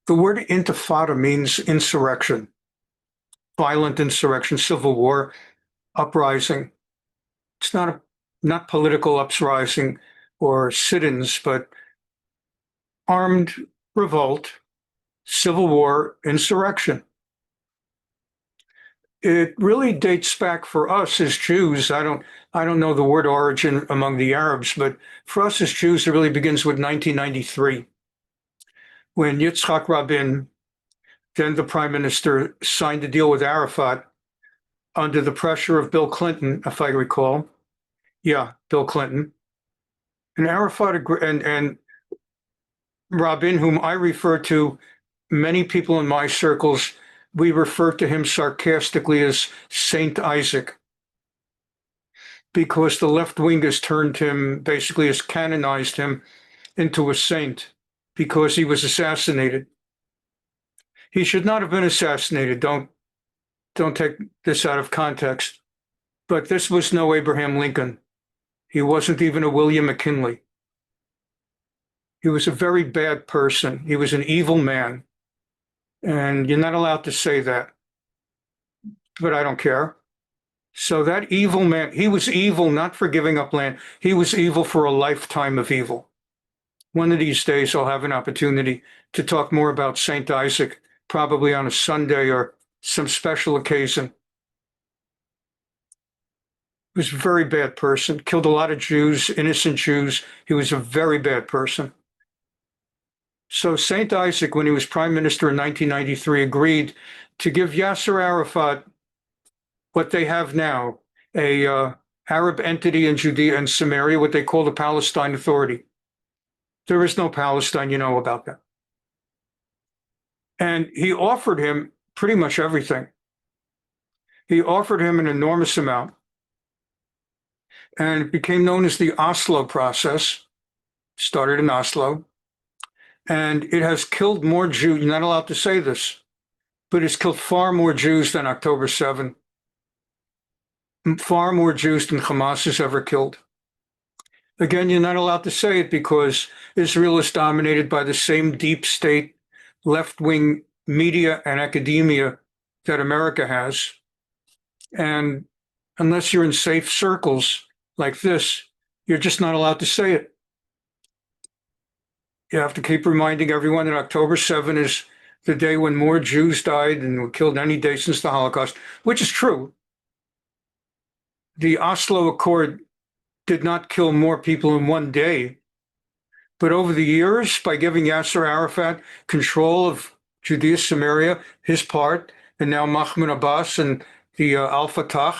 The word intifada means insurrection, violent insurrection, civil war, uprising. It's not political uprising or sit-ins, but armed revolt, civil war, insurrection. It really dates back for us as Jews. I don't know the word origin among the Arabs, but for us as Jews, it really begins with 1993, when Yitzchak Rabin, then the prime minister, signed a deal with Arafat under the pressure of Bill Clinton, if I recall. Yeah, Bill Clinton. And Arafat and Rabin, whom I refer to, many people in my circles, we refer to him sarcastically as Saint Isaac, because the left wing has turned him, basically has canonized him into a saint because he was assassinated. He should not have been assassinated. Don't take this out of context. But this was no Abraham Lincoln. He wasn't even a William McKinley. He was a very bad person. He was an evil man. And you're not allowed to say that. But I don't care. So that evil man, he was evil not for giving up land. He was evil for a lifetime of evil. One of these days, I'll have an opportunity to talk more about Saint Isaac, probably on a Sunday or some special occasion. He was a very bad person, killed a lot of Jews, innocent Jews. He was a very bad person. So Saint Isaac, when he was prime minister in 1993, agreed to give Yasser Arafat what they have now, a Arab entity in Judea and Samaria, what they call the Palestine Authority. There is no Palestine, you know about that. And he offered him pretty much everything. He offered him an enormous amount. And it became known as the Oslo process, started in Oslo. And it has killed more Jews, you're not allowed to say this, but it's killed far more Jews than October 7th. Far more Jews than Hamas has ever killed. Again, you're not allowed to say it because Israel is dominated by the same deep state, left-wing media and academia that America has. And unless you're in safe circles like this, you're just not allowed to say it. You have to keep reminding everyone that October 7th is the day when more Jews died and were killed any day since the Holocaust, which is true. The Oslo Accord did not kill more people in one day, but over the years, by giving Yasser Arafat control of Judea, Samaria, his part, and now Mahmoud Abbas and the Al-Fatah,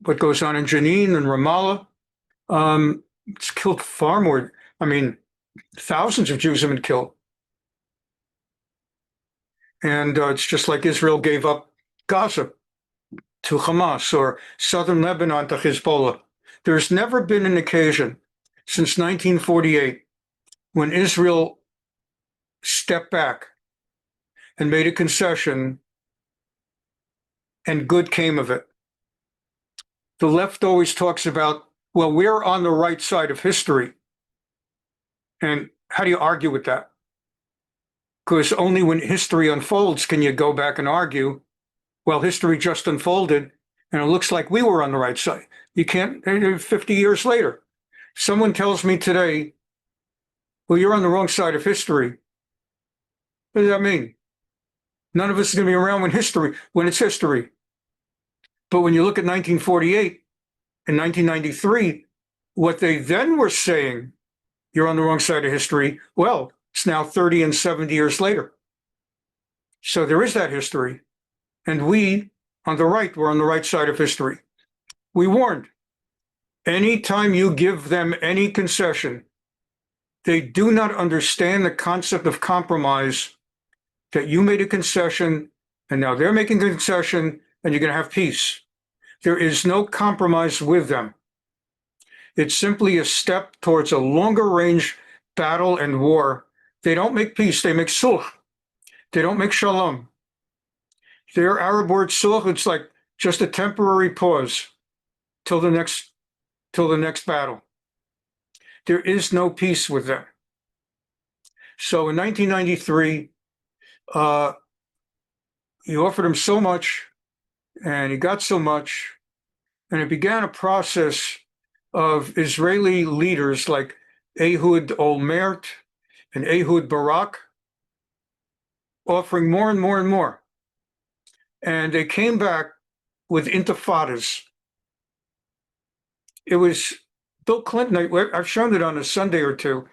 what goes on in Jenin and Ramallah, it's killed far more. I mean, thousands of Jews have been killed. And it's just like Israel gave up Gaza to Hamas or southern Lebanon to Hezbollah. There's never been an occasion since 1948 when Israel stepped back and made a concession and good came of it. The left always talks about, well, we're on the right side of history. And how do you argue with that? Because only when history unfolds can you go back and argue, well, history just unfolded and it looks like we were on the right side. You can't, 50 years later, someone tells me today, well, you're on the wrong side of history. What does that mean? None of us is going to be around when it's history. But when you look at 1948 and 1993, what they then were saying, you're on the wrong side of history, well, it's now 30 and 70 years later. So there is that history. And we, on the right, were on the right side of history. We warned. Anytime you give them any concession, they do not understand the concept of compromise, that you made a concession, and now they're making a concession, and you're going to have peace. There is no compromise with them. It's simply a step towards a longer range battle and war. They don't make peace, they make sulh. They don't make shalom. Their Arab word sulh, it's like just a temporary pause till the next battle. There is no peace with them. So in 1993, he offered him so much, and he got so much, and it began a process of Israeli leaders like Ehud Olmert and Ehud Barak offering more and more and more. And they came back with intifadas. It was Bill Clinton, I've shown it on a Sunday or two,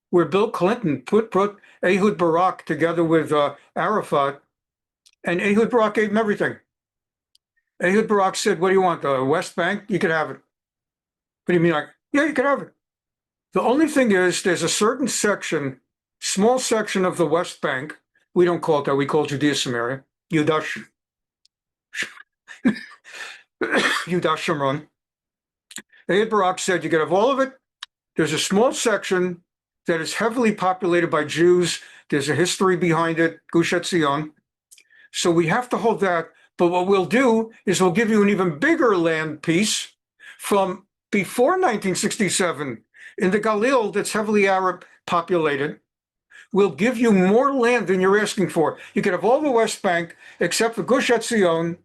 where Bill Clinton put Ehud Barak together with Arafat, and Ehud Barak gave him everything. Ehud Barak said, what do you want, the West Bank? You could have it. What do you mean? Like, yeah, you could have it. The only thing is there's a certain section, small section of the West Bank, we don't call it that, we call it Judaism area, Yudash Shimron. Ehud Barak said you could have all of it. There's a small section that is heavily populated by Jews. There's a history behind it, Gush Etzion. So we have to hold that. But what we'll do is we'll give you an even bigger land piece from before 1967 in the Galil that's heavily Arab populated. We'll give you more land than you're asking for. You can have all the West Bank except for Gush Etzion,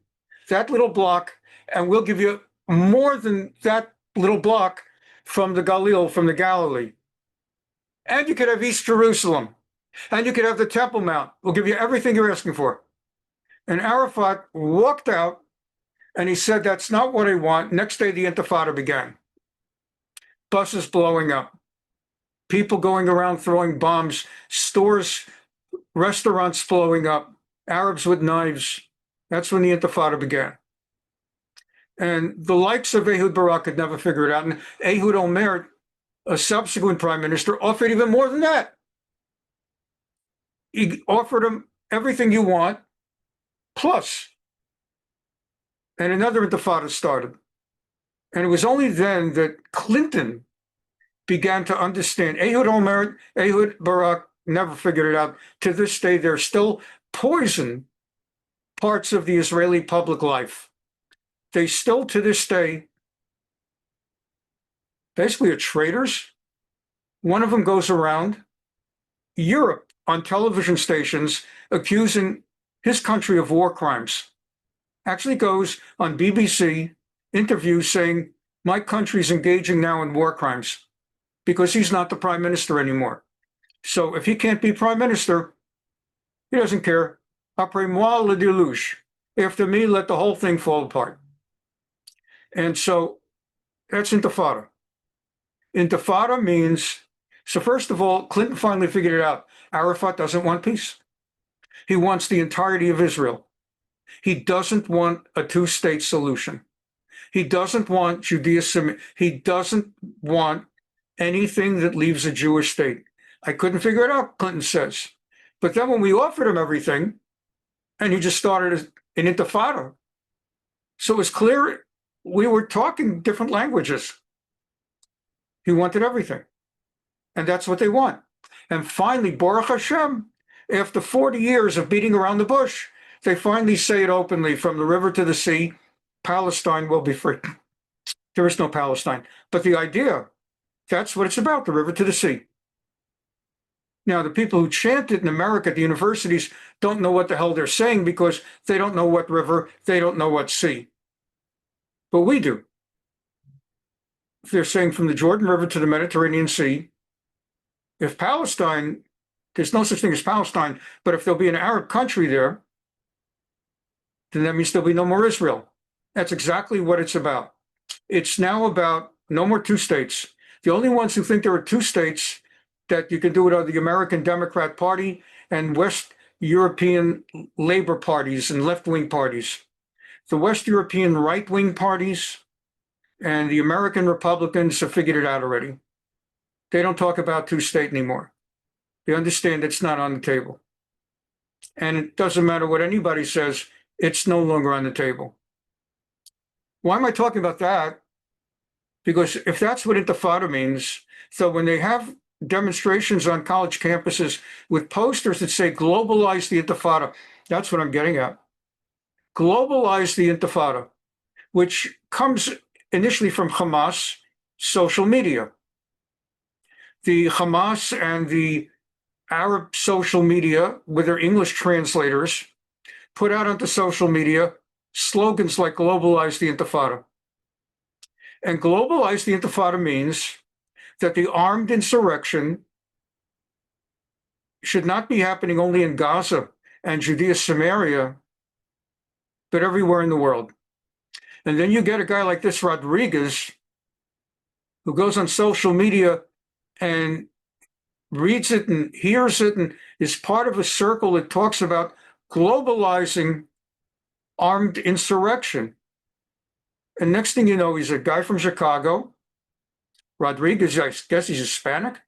that little block, and we'll give you more than that little block from the Galil, from the Galilee. And you could have East Jerusalem, and you could have the Temple Mount. We'll give you everything you're asking for. And Arafat walked out, and he said, that's not what I want. Next day, the Intifada began. Buses blowing up, people going around throwing bombs, stores, restaurants blowing up, Arabs with knives. That's when the Intifada began. And the likes of Ehud Barak could never figure it out. And Ehud Olmert, a subsequent prime minister, offered even more than that. He offered him everything you want, plus. And another Intifada started. And it was only then that Clinton began to understand. Ehud Olmert, Ehud Barak never figured it out. To this day, they're still poison parts of the Israeli public life. They still, to this day, basically are traitors. One of them goes around Europe on television stations accusing his country of war crimes. Actually goes on BBC interviews saying, my country's engaging now in war crimes because he's not the prime minister anymore. So if he can't be prime minister, he doesn't care. Après moi le déluge. After me, let the whole thing fall apart. And so that's Intifada. Intifada means, so first of all, Clinton finally figured it out. Arafat doesn't want peace. He wants the entirety of Israel. He doesn't want a two-state solution. He doesn't want Judaism. He doesn't want anything that leaves a Jewish state. I couldn't figure it out, Clinton says. But then when we offered him everything, and he just started an Intifada, so it was clear we were talking different languages. He wanted everything. And that's what they want. And finally, Baruch Hashem, after 40 years of beating around the bush, they finally say it openly, from the river to the sea, Palestine will be free. There is no Palestine. But the idea, that's what it's about, the river to the sea. Now, the people who chant it in America at the universities don't know what the hell they're saying because they don't know what river, they don't know what sea. But we do. They're saying from the Jordan River to the Mediterranean Sea. If Palestine, there's no such thing as Palestine, but if there'll be an Arab country there, then that means there'll be no more Israel. That's exactly what it's about. It's now about no more two states. The only ones who think there are two states that you can do it are the American Democrat Party and West European labor parties and left-wing parties. The West European right-wing parties and the American Republicans have figured it out already. They don't talk about two-state anymore. They understand it's not on the table. And it doesn't matter what anybody says, it's no longer on the table. Why am I talking about that? Because if that's what Intifada means, so when they have demonstrations on college campuses with posters that say globalize the Intifada, that's what I'm getting at. Globalize the Intifada, which comes initially from Hamas, social media. The Hamas and the Arab social media with their English translators put out onto social media slogans like globalize the Intifada. And globalize the Intifada means that the armed insurrection should not be happening only in Gaza and Judea, Samaria, but everywhere in the world. And then you get a guy like this, Rodriguez, who goes on social media and reads it and hears it and is part of a circle that talks about globalizing armed insurrection. And next thing you know, he's a guy from Chicago. Rodriguez, I guess he's Hispanic.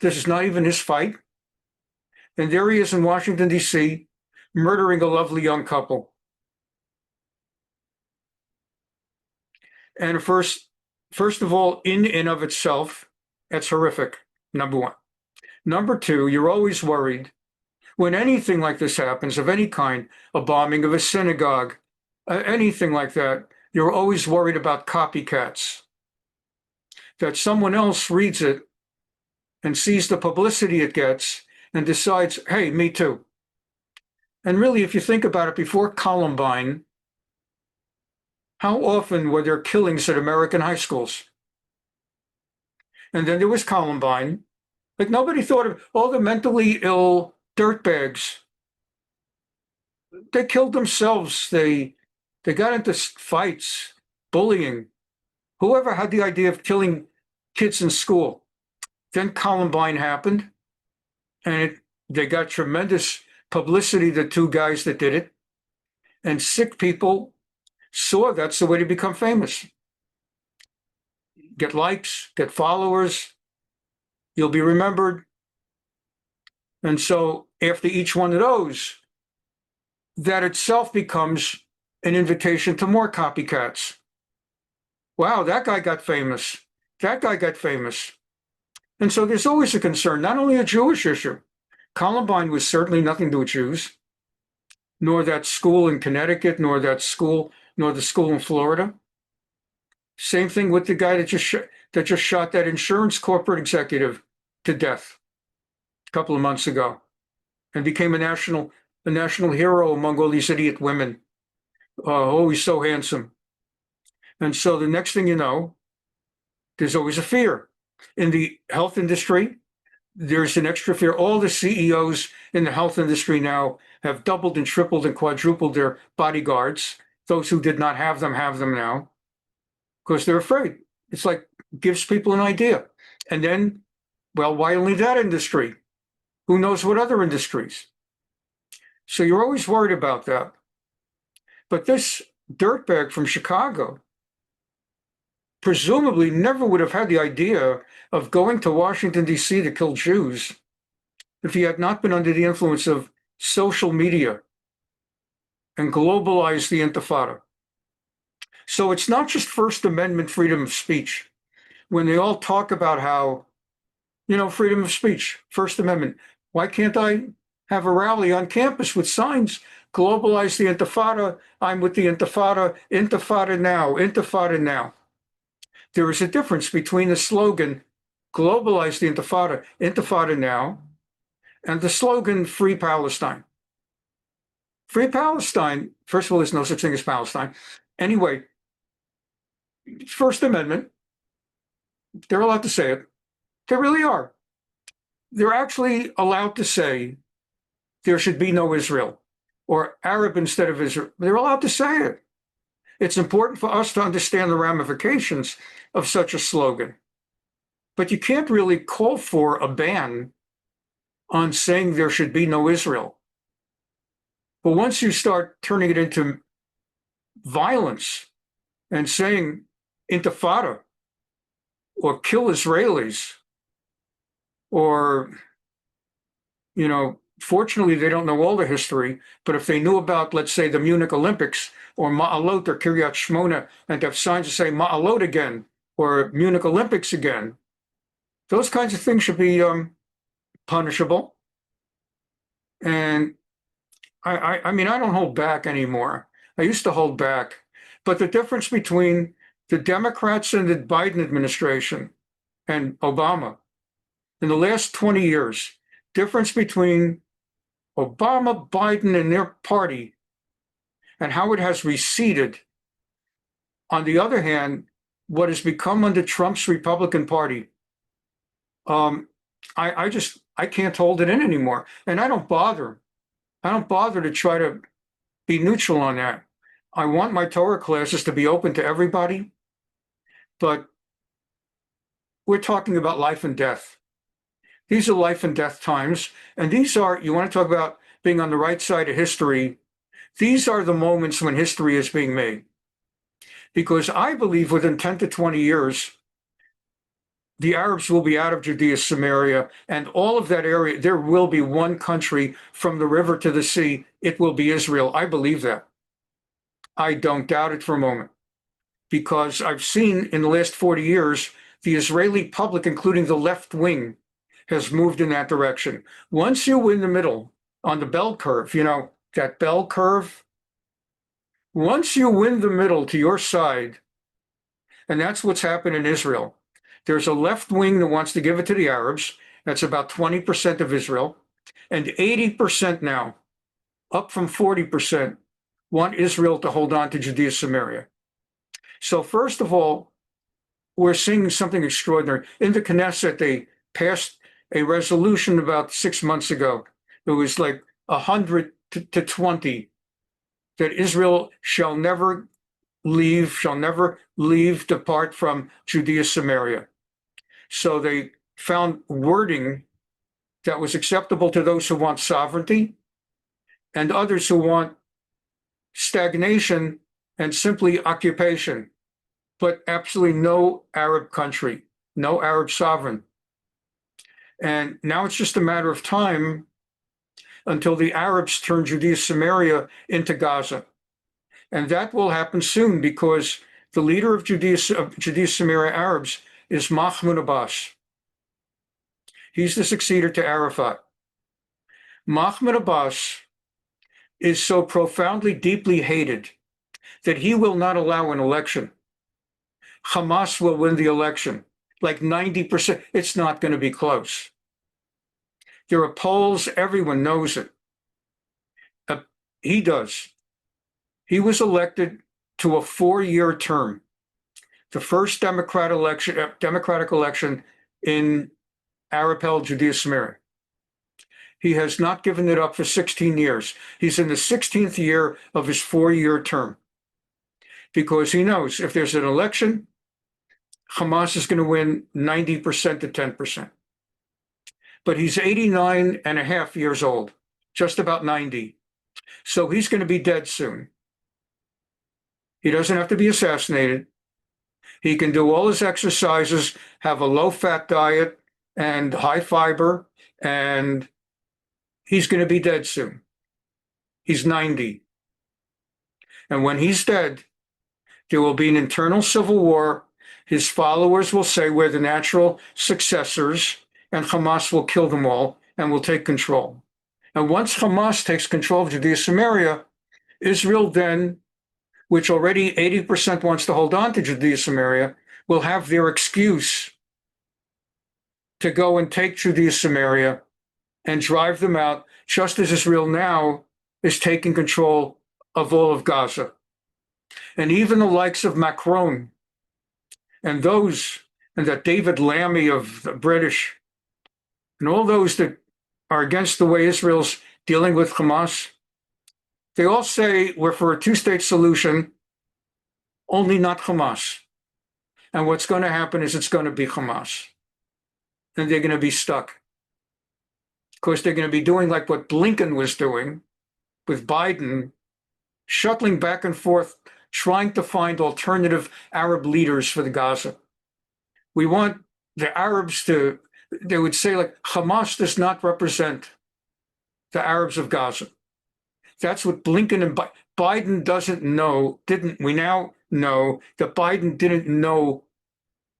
This is not even his fight. And there he is in Washington, D.C., murdering a lovely young couple. And first of all, in and of itself, that's horrific, number one. Number two, you're always worried when anything like this happens, of any kind, a bombing of a synagogue, anything like that, you're always worried about copycats. That someone else reads it and sees the publicity it gets and decides, hey, me too. And really, if you think about it, before Columbine, how often were there killings at American high schools? And then there was Columbine. Like nobody thought of all the mentally ill dirtbags. They killed themselves. They got into fights, bullying. Whoever had the idea of killing kids in school? Then Columbine happened, and they got tremendous publicity, the two guys that did it. And sick people saw that's the way to become famous. Get likes, get followers, you'll be remembered. And so after each one of those, that itself becomes an invitation to more copycats. Wow, that guy got famous. That guy got famous. And so there's always a concern, not only a Jewish issue. Columbine was certainly nothing to do with Jews, nor that school in Connecticut, nor the school in Florida. Same thing with the guy that just shot that insurance corporate executive to death a couple of months ago, and became a national hero among all these idiot women. Oh, he's so handsome. And so the next thing you know, there's always a fear. In the health industry, there's an extra fear. All the CEOs in the health industry now have doubled and tripled and quadrupled their bodyguards. Those who did not have them now, because they're afraid. It's like, gives people an idea. And then, well, why only that industry? Who knows what other industries? So you're always worried about that. But this dirtbag from Chicago presumably never would have had the idea of going to Washington, D.C. to kill Jews if he had not been under the influence of social media and globalize the Intifada. So it's not just First Amendment freedom of speech. When they all talk about how, freedom of speech, First Amendment, why can't I have a rally on campus with signs, globalize the Intifada, I'm with the Intifada, Intifada now, Intifada now. There is a difference between the slogan, globalize the Intifada, Intifada now, and the slogan, Free Palestine. Free Palestine, first of all, there's no such thing as Palestine. Anyway, First Amendment, they're allowed to say it. They really are. They're actually allowed to say there should be no Israel or Arab instead of Israel. They're allowed to say it. It's important for us to understand the ramifications of such a slogan. But you can't really call for a ban on saying there should be no Israel. But once you start turning it into violence and saying Intifada or kill Israelis or, fortunately, they don't know all the history, but if they knew about, let's say, the Munich Olympics or Ma'alot or Kiryat Shmona, and to have signs to say Ma'alot again or Munich Olympics again, those kinds of things should be punishable. And I mean, I don't hold back anymore. I used to hold back. But the difference between the Democrats and the Biden administration and Obama in the last 20 years, difference between Obama, Biden, and their party and how it has receded. On the other hand, what has become under Trump's Republican Party, I can't hold it in anymore. And I don't bother. I don't bother to try to be neutral on that. I want my Torah classes to be open to everybody, but we're talking about life and death. These are life and death times. And these are, you want to talk about being on the right side of history, these are the moments when history is being made. Because I believe within 10 to 20 years, the Arabs will be out of Judea, Samaria, and all of that area. There will be one country from the river to the sea. It will be Israel. I believe that. I don't doubt it for a moment, because I've seen in the last 40 years, the Israeli public, including the left wing, has moved in that direction. Once you're in the middle on the bell curve, that bell curve, once you win the middle to your side, and that's what's happened in Israel. There's a left wing that wants to give it to the Arabs. That's about 20% of Israel. And 80% now, up from 40%, want Israel to hold on to Judea, Samaria. So first of all, we're seeing something extraordinary. In the Knesset, they passed a resolution about 6 months ago. It was like 100 to 20 that Israel shall never leave, depart from Judea, Samaria. So they found wording that was acceptable to those who want sovereignty and others who want stagnation and simply occupation, but absolutely no Arab country, no Arab sovereign. And now it's just a matter of time until the Arabs turn Judea, Samaria into Gaza. And that will happen soon, because the leader of Judea, Samaria Arabs is Mahmoud Abbas. He's the successor to Arafat. Mahmoud Abbas is so profoundly, deeply hated that he will not allow an election. Hamas will win the election, like 90%. It's not going to be close. There are polls, everyone knows it. He does. He was elected to a 4-year term, the first democratic election in Arab-held Judea, Samaria. He has not given it up for 16 years. He's in the 16th year of his 4-year term, because he knows if there's an election, Hamas is going to win 90% to 10%. But he's 89 and a half years old, just about 90. So he's going to be dead soon. He doesn't have to be assassinated. He can do all his exercises, have a low-fat diet and high fiber, and he's going to be dead soon. He's 90. And when he's dead, there will be an internal civil war. His followers will say we're the natural successors, and Hamas will kill them all and will take control. And once Hamas takes control of Judea, Samaria, Israel then, which already 80% wants to hold on to Judea, Samaria, will have their excuse to go and take Judea, Samaria and drive them out, just as Israel now is taking control of all of Gaza. And even the likes of Macron and that David Lammy of the British and all those that are against the way Israel's dealing with Hamas, they all say we're for a two-state solution, only not Hamas. And what's going to happen is it's going to be Hamas. And they're going to be stuck. Of course, they're going to be doing like what Blinken was doing with Biden, shuttling back and forth, trying to find alternative Arab leaders for the Gaza. We want the Arabs to, they would say, like, Hamas does not represent the Arabs of Gaza. That's what Blinken and Biden we now know that Biden didn't know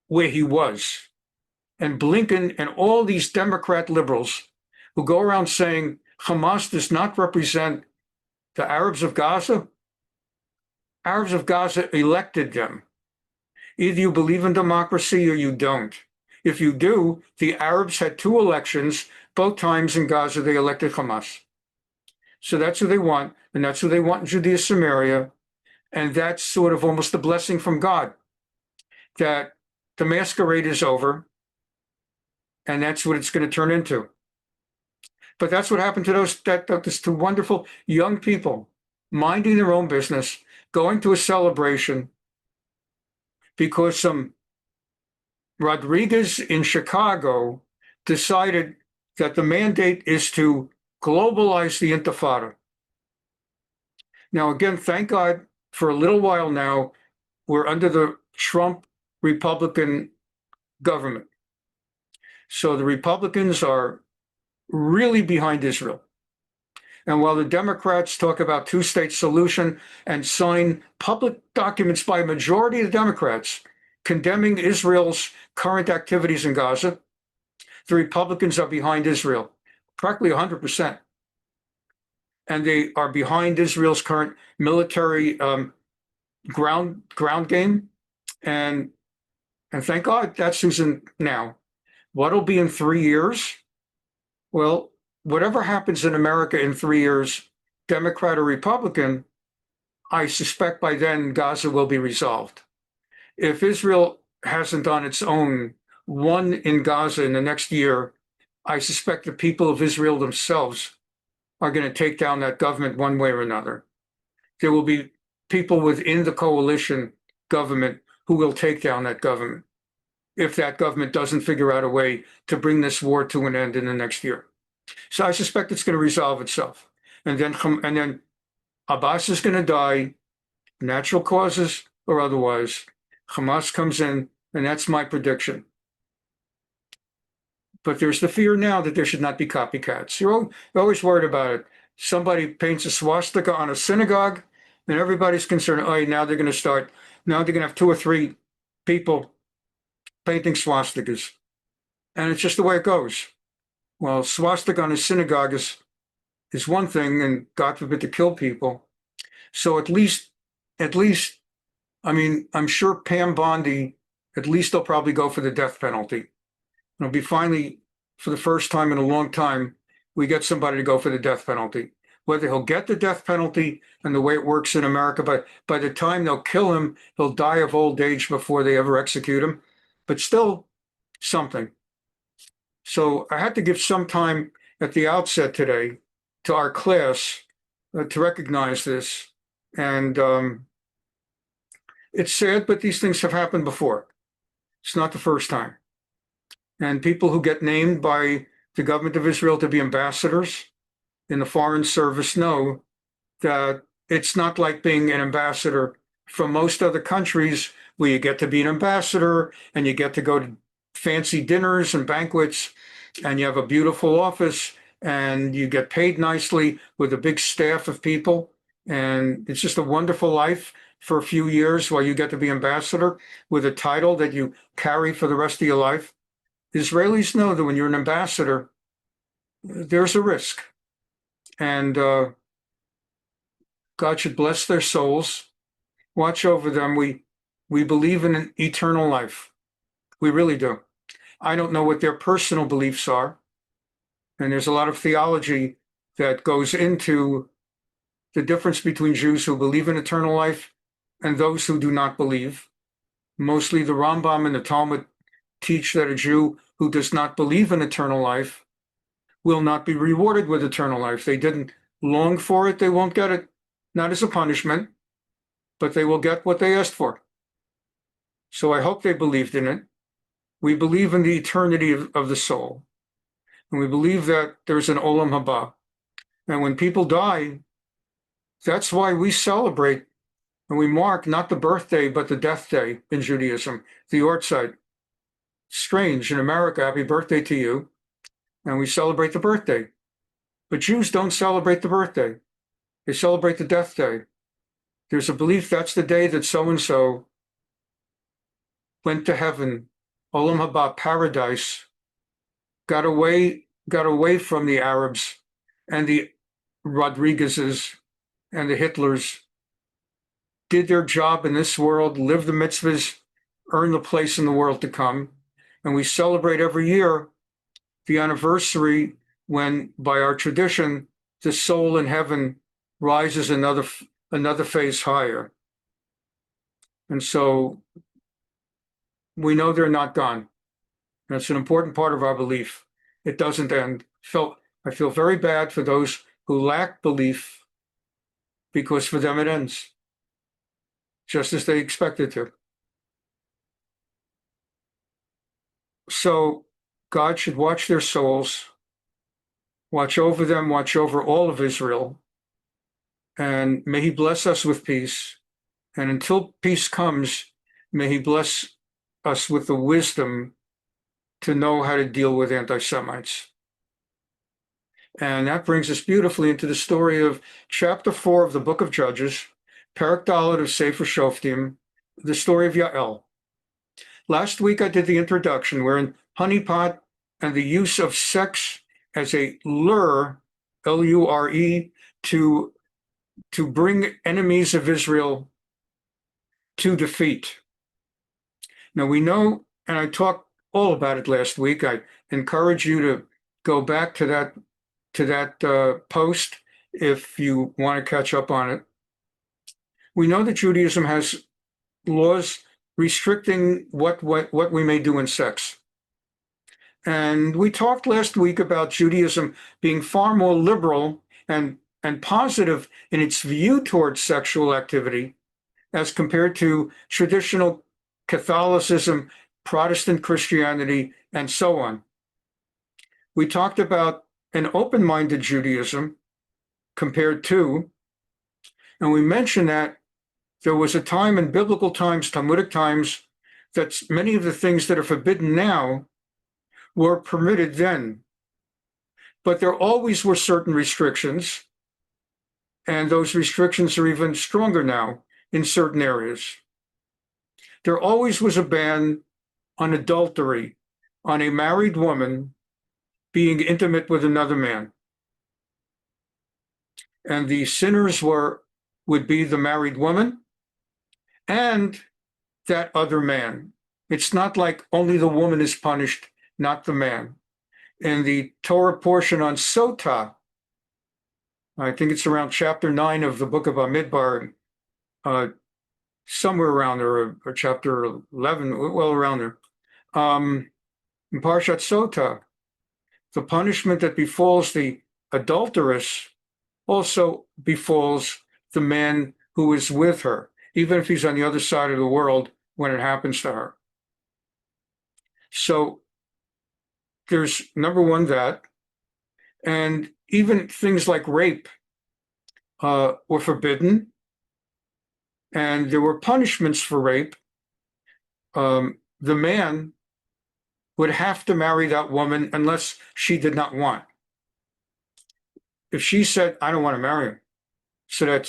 where he was. And Blinken and all these Democrat liberals who go around saying Hamas does not represent the Arabs of Gaza. Arabs of Gaza elected them. Either you believe in democracy or you don't. If you do, the Arabs had 2 elections, both times in Gaza they elected Hamas. So that's who they want, and that's who they want in Judea, Samaria, and that's sort of almost a blessing from God that the masquerade is over, and that's what it's going to turn into. But that's what happened to those 2 wonderful young people minding their own business, going to a celebration because some Rodriguez in Chicago decided that the mandate is to globalize the Intifada. Now, again, thank God for a little while now, we're under the Trump Republican government. So the Republicans are really behind Israel. And while the Democrats talk about 2-state solution and sign public documents by a majority of the Democrats condemning Israel's current activities in Gaza, the Republicans are behind Israel, practically 100%. And they are behind Israel's current military ground game. And thank God that's who's in now. What'll be in 3 years? Well, whatever happens in America in 3 years, Democrat or Republican, I suspect by then Gaza will be resolved. If Israel hasn't on its own won in Gaza in the next year, I suspect the people of Israel themselves are going to take down that government one way or another. There will be people within the coalition government who will take down that government if that government doesn't figure out a way to bring this war to an end in the next year. So I suspect it's going to resolve itself. And then Abbas is going to die, natural causes or otherwise. Hamas comes in, and that's my prediction. But there's the fear now that there should not be copycats. You're always worried about it. Somebody paints a swastika on a synagogue, and everybody's concerned, oh, now they're going to have 2 or 3 people painting swastikas. And it's just the way it goes. Well, swastika on a synagogue is one thing, and God forbid to kill people. So at least, I mean, I'm sure Pam Bondi, at least they'll probably go for the death penalty. It'll be finally, for the first time in a long time, we get somebody to go for the death penalty. Whether he'll get the death penalty and the way it works in America, but by the time they'll kill him, he'll die of old age before they ever execute him. But still something. So I had to give some time at the outset today to our class to recognize this. And it's sad, but these things have happened before. It's not the first time. And people who get named by the government of Israel to be ambassadors in the foreign service know that it's not like being an ambassador from most other countries where you get to be an ambassador and you get to go to fancy dinners and banquets and you have a beautiful office and you get paid nicely with a big staff of people. And it's just a wonderful life for a few years while you get to be ambassador with a title that you carry for the rest of your life. Israelis know that when you're an ambassador, there's a risk. And God should bless their souls, watch over them. We believe in an eternal life. We really do. I don't know what their personal beliefs are. And there's a lot of theology that goes into the difference between Jews who believe in eternal life and those who do not believe. Mostly the Rambam and the Talmud teach that a Jew who does not believe in eternal life will not be rewarded with eternal life. They didn't long for it, they won't get it, not as a punishment, but they will get what they asked for. So I hope they believed in it. We believe in the eternity of the soul. And we believe that there's an olam haba. And when people die, that's why we celebrate and we mark not the birthday, but the death day in Judaism, the Yortzeit. Strange, in America, happy birthday to you. And we celebrate the birthday. But Jews don't celebrate the birthday. They celebrate the death day. There's a belief that's the day that so-and-so went to heaven, olam haba, paradise, got away from the Arabs and the Rodriguezes and the Hitlers, did their job in this world, lived the mitzvahs, earned the place in the world to come, And we celebrate every year the anniversary when, by our tradition, the soul in heaven rises another phase higher. And so we know they're not gone. And it's an important part of our belief. It doesn't end. I feel very bad for those who lack belief, because for them it ends, just as they expected to. So God should watch their souls, watch over them, watch over all of Israel, and may he bless us with peace. And until peace comes, may he bless us with the wisdom to know how to deal with anti-Semites. And that brings us beautifully into the story of chapter 4 of the book of Judges, Parak Dalet of Sefer Shoftim, the story of Yael. Last week I did the introduction wherein Honeypot and the use of sex as a lure, L-U-R-E, to bring enemies of Israel to defeat. Now we know, and I talked all about it last week. I encourage you to go back to that post if you want to catch up on it. We know that Judaism has laws restricting what we may do in sex. And we talked last week about Judaism being far more liberal and positive in its view towards sexual activity as compared to traditional Catholicism, Protestant Christianity, and so on. We talked about an open-minded Judaism compared to, and we mentioned that there was a time in biblical times, Talmudic times, that many of the things that are forbidden now were permitted then. But there always were certain restrictions, and those restrictions are even stronger now in certain areas. There always was a ban on adultery, on a married woman being intimate with another man. And the sinners would be the married woman and that other man. It's not like only the woman is punished, not the man. In the Torah portion on Sota, I think it's around chapter 9 of the book of Bamidbar, somewhere around there, or chapter 11, well, around there. In Parshat Sota, the punishment that befalls the adulteress also befalls the man who is with her, even if he's on the other side of the world when it happens to her. So there's, number one, that, and even things like rape were forbidden, and there were punishments for rape. The man would have to marry that woman unless she did not want. If she said, I don't want to marry him,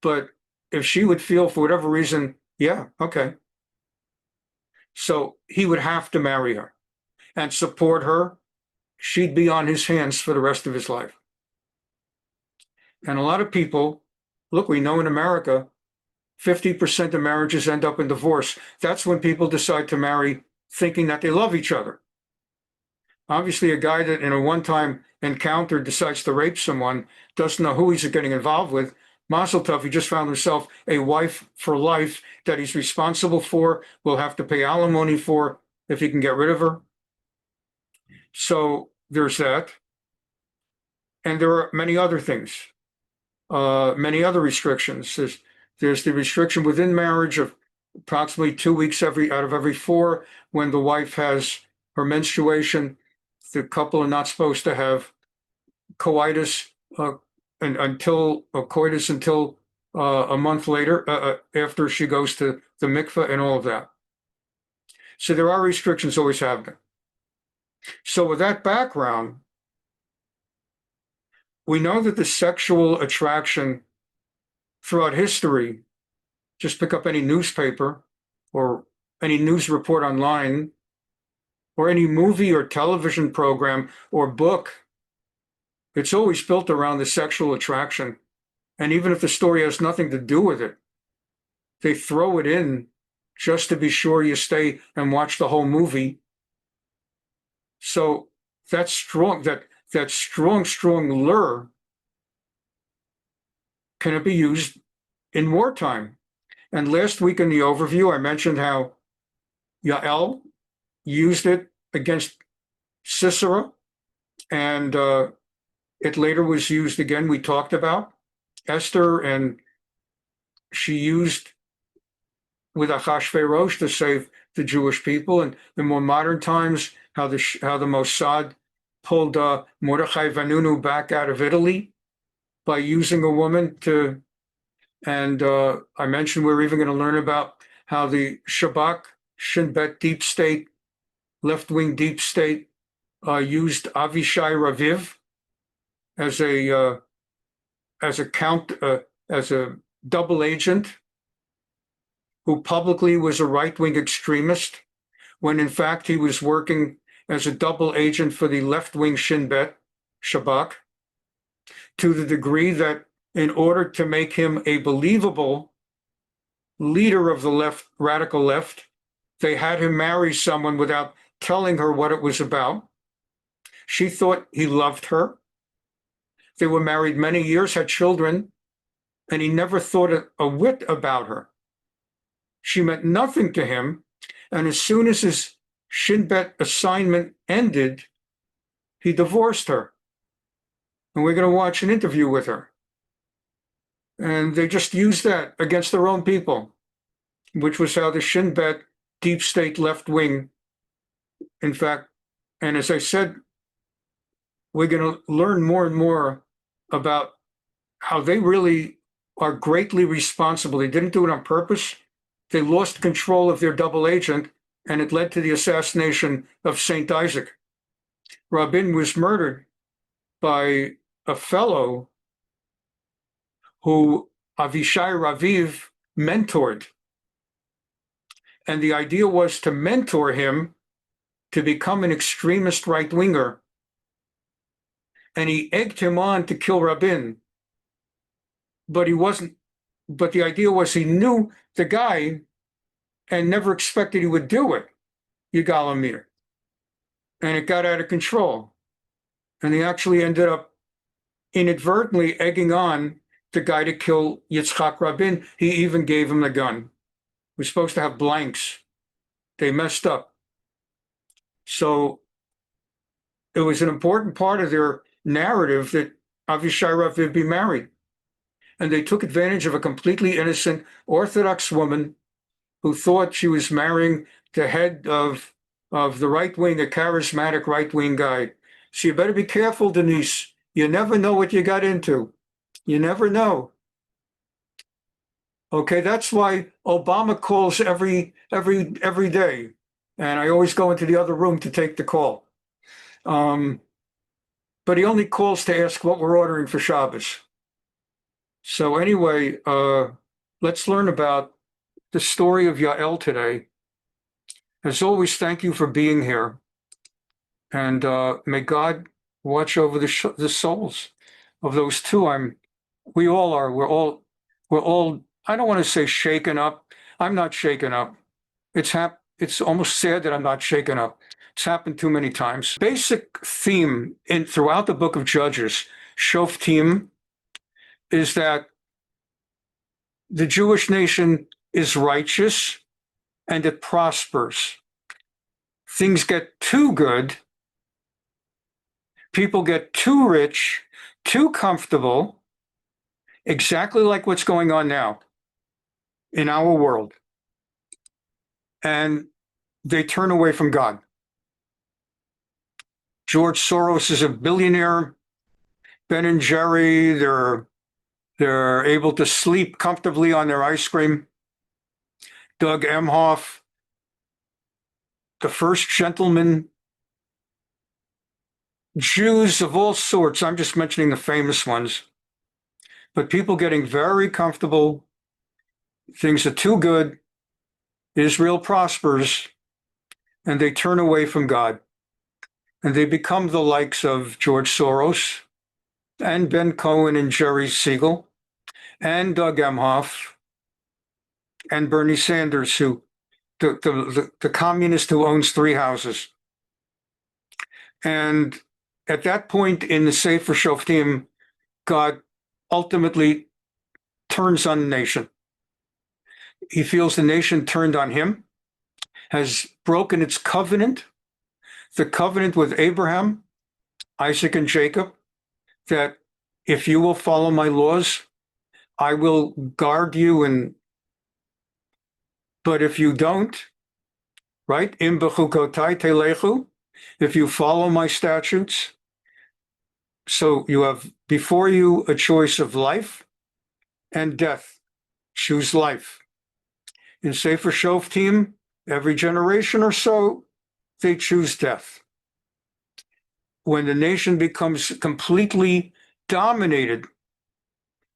but if she would feel for whatever reason, yeah, okay. So he would have to marry her and support her. She'd be on his hands for the rest of his life. And a lot of people, look, we know in America, 50% of marriages end up in divorce. That's when people decide to marry thinking that they love each other. Obviously, a guy that in a one-time encounter decides to rape someone doesn't know who he's getting involved with. Mazel tov, he just found himself a wife for life that he's responsible for, will have to pay alimony for if he can get rid of her. So there's that. And there are many other things, many other restrictions. There's the restriction within marriage of approximately 2 weeks out of every 4 when the wife has her menstruation. The couple are not supposed to have coitus until a month later, after she goes to the mikveh and all of that. So there are restrictions, always have been. So with that background, we know that the sexual attraction throughout history, just pick up any newspaper or any news report online, or any movie or television program or book, it's always built around the sexual attraction. And even if the story has nothing to do with it, they throw it in just to be sure you stay and watch the whole movie So that strong lure can be used in wartime. And last week in the overview, I mentioned how Yael used it against Sisera, and it later was used again. We talked about Esther, and she used with Achashverosh to save the Jewish people. And in more modern times, how the Mossad pulled Mordechai Vanunu back out of Italy by using a woman to. And I mentioned we're even going to learn about how the Shabak, Shin Bet deep state, left-wing deep state, used Avishai Raviv as a double agent who publicly was a right-wing extremist, when in fact he was working as a double agent for the left-wing Shin Bet, Shabak, to the degree that in order to make him a believable leader of the left, radical left, they had him marry someone without telling her what it was about. She thought he loved her. They were married many years, had children, and he never thought a whit about her. She meant nothing to him, and as soon as his Shin Bet assignment ended, he divorced her. And we're going to watch an interview with her. And they just used that against their own people, which was how the Shin Bet deep state left wing, in fact, and as I said, we're going to learn more and more about how they really are greatly responsible. They didn't do it on purpose. They lost control of their double agent, and it led to the assassination of Saint Isaac. Rabin was murdered by a fellow who Avishai Raviv mentored. And the idea was to mentor him to become an extremist right-winger. And he egged him on to kill Rabin. But he wasn't, but the idea was he knew the guy and never expected he would do it, Yigal Amir. And it got out of control. And he actually ended up inadvertently egging on the guy to kill Yitzchak Rabin. He even gave him the gun. We're supposed to have blanks. They messed up. So it was an important part of their narrative that Avishai Raviv be married. And they took advantage of a completely innocent Orthodox woman who thought she was marrying the head of the right wing, a charismatic right wing guy. So you better be careful, Denise. You never know what you got into. You never know. Okay, that's why Obama calls every day, and I always go into the other room to take the call. But he only calls to ask what we're ordering for Shabbos. So anyway, let's learn about the story of Yael today. As always, thank you for being here, and may God watch over the souls of those two. We all are. We're all. I don't want to say shaken up. I'm not shaken up. It's almost sad that I'm not shaken up. It's happened too many times. Basic theme throughout the book of Judges, Shoftim, is that the Jewish nation is righteous and it prospers. Things get too good. People get too rich, too comfortable, exactly like what's going on now in our world. And they turn away from God. George Soros is a billionaire. Ben and Jerry, they're able to sleep comfortably on their ice cream. Doug Emhoff, the first gentleman. Jews of all sorts, I'm just mentioning the famous ones. But people getting very comfortable. Things are too good. Israel prospers, and they turn away from God. And they become the likes of George Soros and Ben Cohen and Jerry Siegel and Doug Emhoff and Bernie Sanders, the communist who owns 3 houses. And at that point in the Sefer Shoftim, God ultimately turns on the nation. He feels the nation turned on him, has broken its covenant, the covenant with Abraham, Isaac, and Jacob, that if you will follow my laws, I will guard you. But if you don't, right? Im bechukotai telechu, if you follow my statutes, so you have before you a choice of life and death. Choose life. In Sefer Shoftim, every generation or so, they choose death. When the nation becomes completely dominated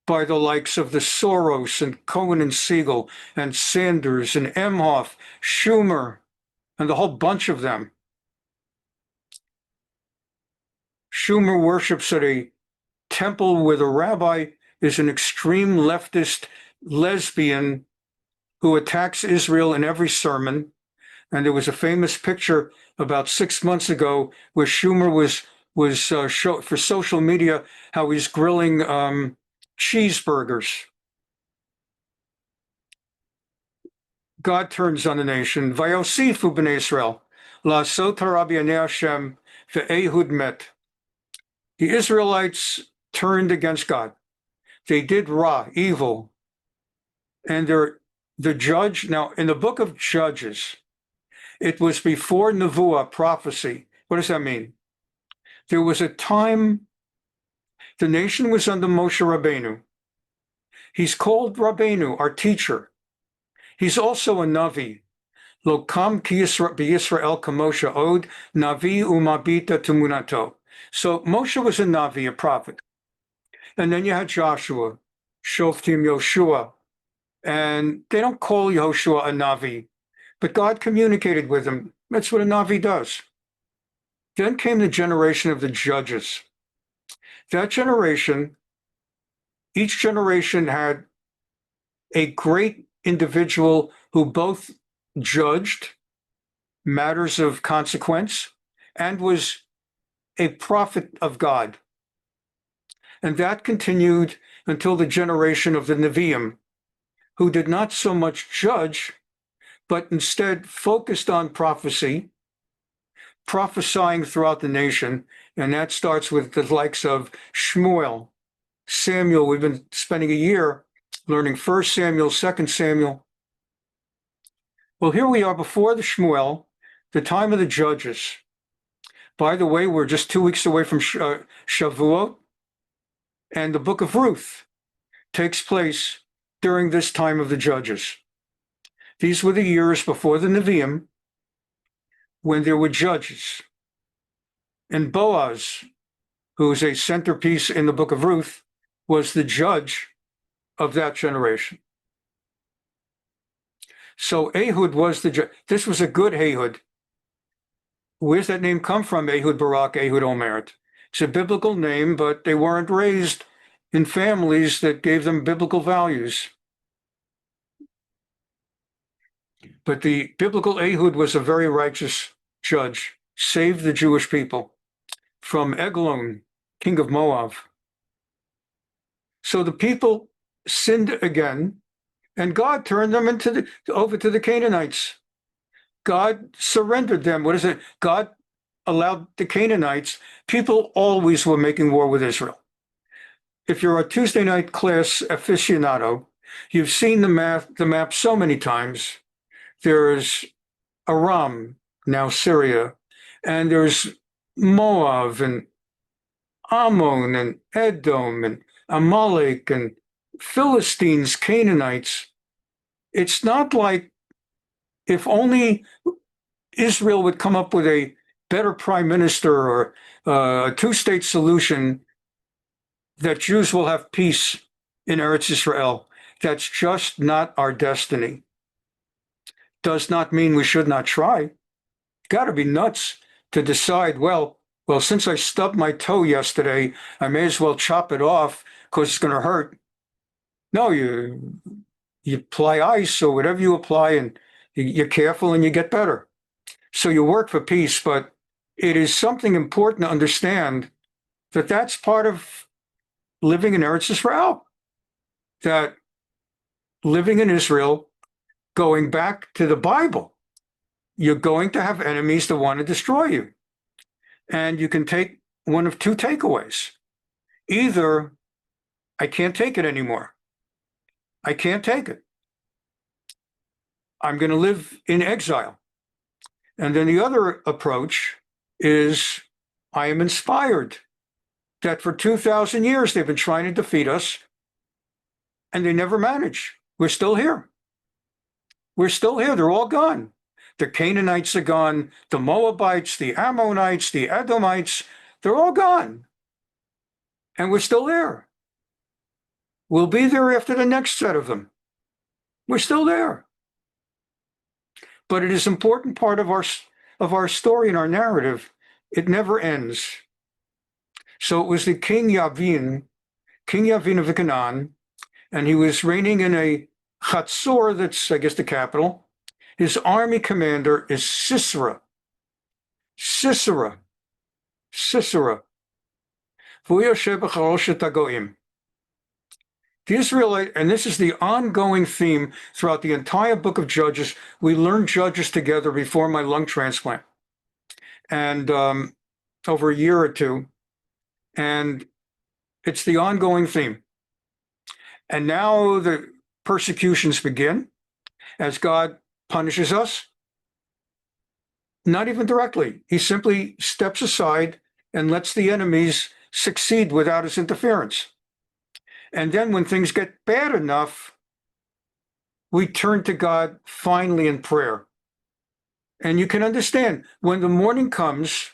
by the likes of the Soros and Cohen and Siegel and Sanders and Emhoff, Schumer, and the whole bunch of them. Schumer worships at a temple where the rabbi is an extreme leftist lesbian who attacks Israel in every sermon. And there was a famous picture about 6 months ago where Schumer was show for social media how he's grilling cheeseburgers. God turns on the nation. Vayosifu b'nei Israel, la'asot hara b'yanei Hashem ve'ehud met. The Israelites turned against God. They did ra, evil. And the judge, now in the book of Judges, it was before Nevuah, prophecy. What does that mean? There was a time the nation was under Moshe Rabbeinu. He's called Rabbeinu, our teacher. He's also a Navi. Lo kam ki Yisrael kamosha od, Navi umabita tumunato. So Moshe was a Navi, a prophet. And then you had Joshua, Shoftim Yoshua. And they don't call Yehoshua a Navi, but God communicated with him. That's what a Navi does. Then came the generation of the judges. That generation, each generation had a great individual who both judged matters of consequence and was a prophet of God. And that continued until the generation of the Nevi'im, who did not so much judge, but instead focused on prophecy, prophesying throughout the nation. And that starts with the likes of Shmuel, Samuel. We've been spending a year learning 1 Samuel, 2 Samuel. Well, here we are before the Shmuel, the time of the judges. By the way, we're just 2 weeks away from Shavuot, and the book of Ruth takes place during this time of the judges. These were the years before the Nevi'im, when there were judges. And Boaz, who is a centerpiece in the book of Ruth, was the judge of that generation. So Ehud was the judge. This was a good Ehud. Where's that name come from? Ehud Barak, Ehud Omeret. It's a biblical name, but they weren't raised in families that gave them biblical values. But the biblical Ehud was a very righteous judge, saved the Jewish people from Eglon, king of Moab. So the people sinned again, and God turned them over to the Canaanites. God surrendered them. What is it? God allowed the Canaanites. People always were making war with Israel. If you're a Tuesday night class aficionado, you've seen the map so many times. There's Aram, now Syria, and there's Moab and Ammon and Edom and Amalek and Philistines, Canaanites. It's not like if only Israel would come up with a better prime minister or a two-state solution, that Jews will have peace in Eretz Israel. That's just not our destiny. Does not mean we should not try. Got to be nuts to decide, well, since I stubbed my toe yesterday, I may as well chop it off because it's going to hurt. No, you apply ice or whatever you apply, and you're careful and you get better. So you work for peace, but it is something important to understand that that's part of living in Eretz Israel, that living in Israel, going back to the Bible, you're going to have enemies that want to destroy you. And you can take one of two takeaways. Either, I can't take it anymore. I can't take it. I'm going to live in exile. And then the other approach is, I am inspired that for 2,000 years they've been trying to defeat us, and they never manage. We're still here. We're still here. They're all gone. The Canaanites are gone. The Moabites, the Ammonites, the Edomites, they're all gone. And we're still there. We'll be there after the next set of them. We're still there. But it is an important part of our story and our narrative. It never ends. So it was the King Yavin of Canaan, and he was reigning in a Chatzor, that's, I guess, the capital. His army commander is Sisera. The Israelite, and this is the ongoing theme throughout the entire book of Judges. We learned Judges together before my lung transplant, and over a year or two, and it's the ongoing theme. And now the persecutions begin as God punishes us. Not even directly. He simply steps aside and lets the enemies succeed without his interference. And then when things get bad enough, we turn to God finally in prayer. And you can understand when the morning comes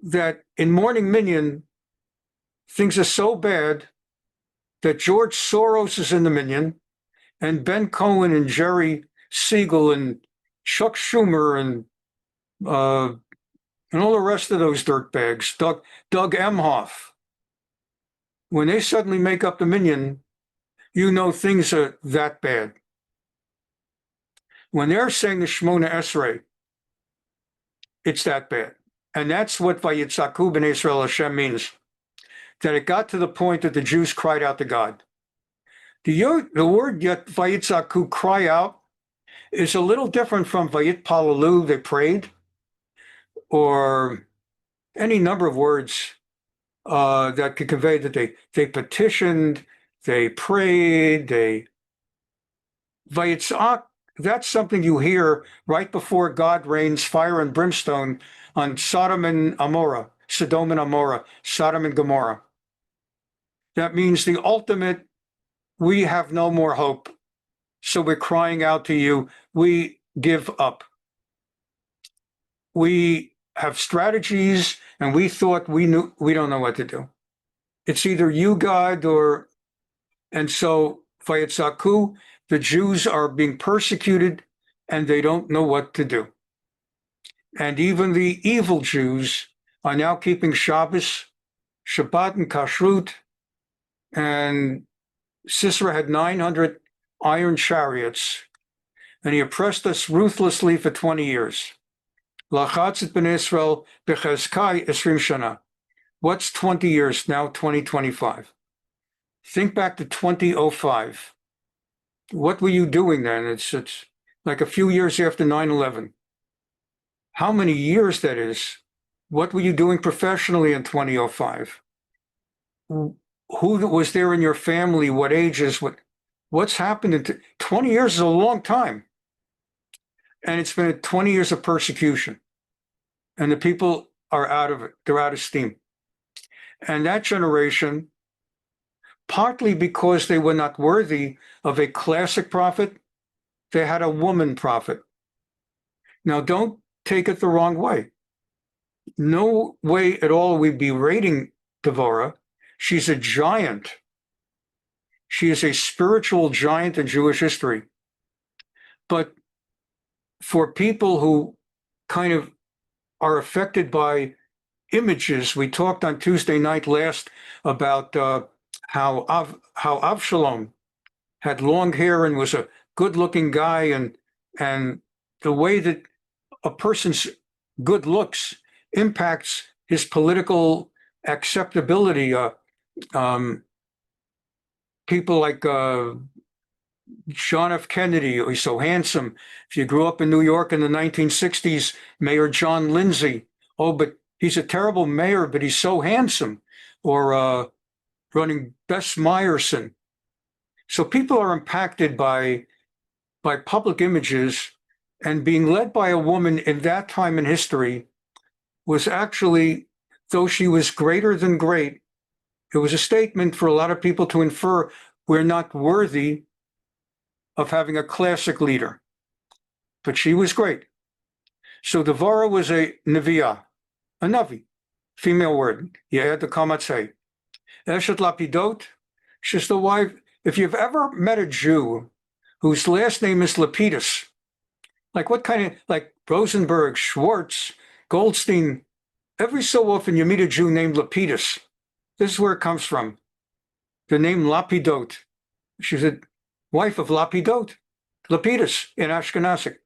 that in Morning Minyan, things are so bad that George Soros is in the Minyan, and Ben Cohen and Jerry Siegel and Chuck Schumer and all the rest of those dirtbags, Doug Emhoff. When they suddenly make up the Minyan, you know things are that bad. When they're saying the Shemona Esrei, it's that bad. And that's what Vayitzaku b'nei Israel Hashem means, that it got to the point that the Jews cried out to God. The word yet Vayitzaku, cry out, is a little different from Vayitpalalu, they prayed, or any number of words that could convey that they petitioned, they prayed, Vayitzak, that's something you hear right before God rains fire and brimstone on Sodom and Gomorrah, Sodom and Gomorrah. That means the ultimate, we have no more hope, so we're crying out to you, we give up. We have strategies, and we thought we don't know what to do. It's either you, God, or, and so Vayitzaku, the Jews are being persecuted, and they don't know what to do. And even the evil Jews are now keeping Shabbat and Kashrut, and Sisera had 900 iron chariots, and he oppressed us ruthlessly for 20 years. Lachatz et b'nei Israel b'chezkai 20 shana. What's 20 years now? 2025. Think back to 2005. What were you doing then? It's like a few years after 9/11. How many years that is? What were you doing professionally in 2005? Who was there in your family? What ages? What's happened in 20 years is a long time. And it's been 20 years of persecution. And the people are out of it. They're out of steam. And that generation, partly because they were not worthy of a classic prophet, they had a woman prophet. Now, don't take it the wrong way. No way at all we'd be rating Deborah. She's a giant. She is a spiritual giant in Jewish history. But for people who kind of are affected by images, we talked on Tuesday night last about how Avshalom had long hair and was a good-looking guy, and the way that a person's good looks impacts his political acceptability. People like John F. Kennedy, he's so handsome. If you grew up in New York in the 1960s, Mayor John Lindsay, oh, but he's a terrible mayor, but he's so handsome. Or running Bess Meyerson. So people are impacted by public images, and being led by a woman in that time in history was actually, though she was greater than great, it was a statement for a lot of people to infer we're not worthy of having a classic leader. But she was great. So Deborah was a Neviah, a Navi, female word. Yael the Kamatzei. Eshet Lapidot, she's the wife. If you've ever met a Jew whose last name is Lapidus, like what kind of, like Rosenberg, Schwartz, Goldstein, every so often you meet a Jew named Lapidus. This is where it comes from. The name Lapidot. She's a wife of Lapidot, Lapidus in Ashkenazic.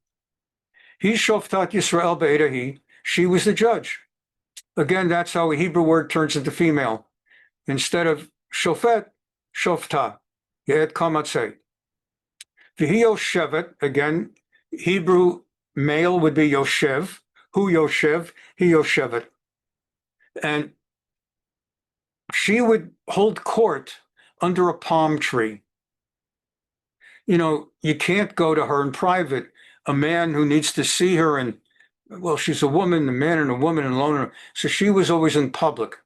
He shoftat Yisrael be'edahi. She was the judge. Again, that's how a Hebrew word turns into female. Instead of shofet, shofta. Yet kamatzei. V'hi yoshevet, again, Hebrew male would be yoshev. Hu yoshev, he yoshevet. And she would hold court under a palm tree. You know, you can't go to her in private. A man who needs to see her, and well, she's a woman, a man and a woman alone. So she was always in public.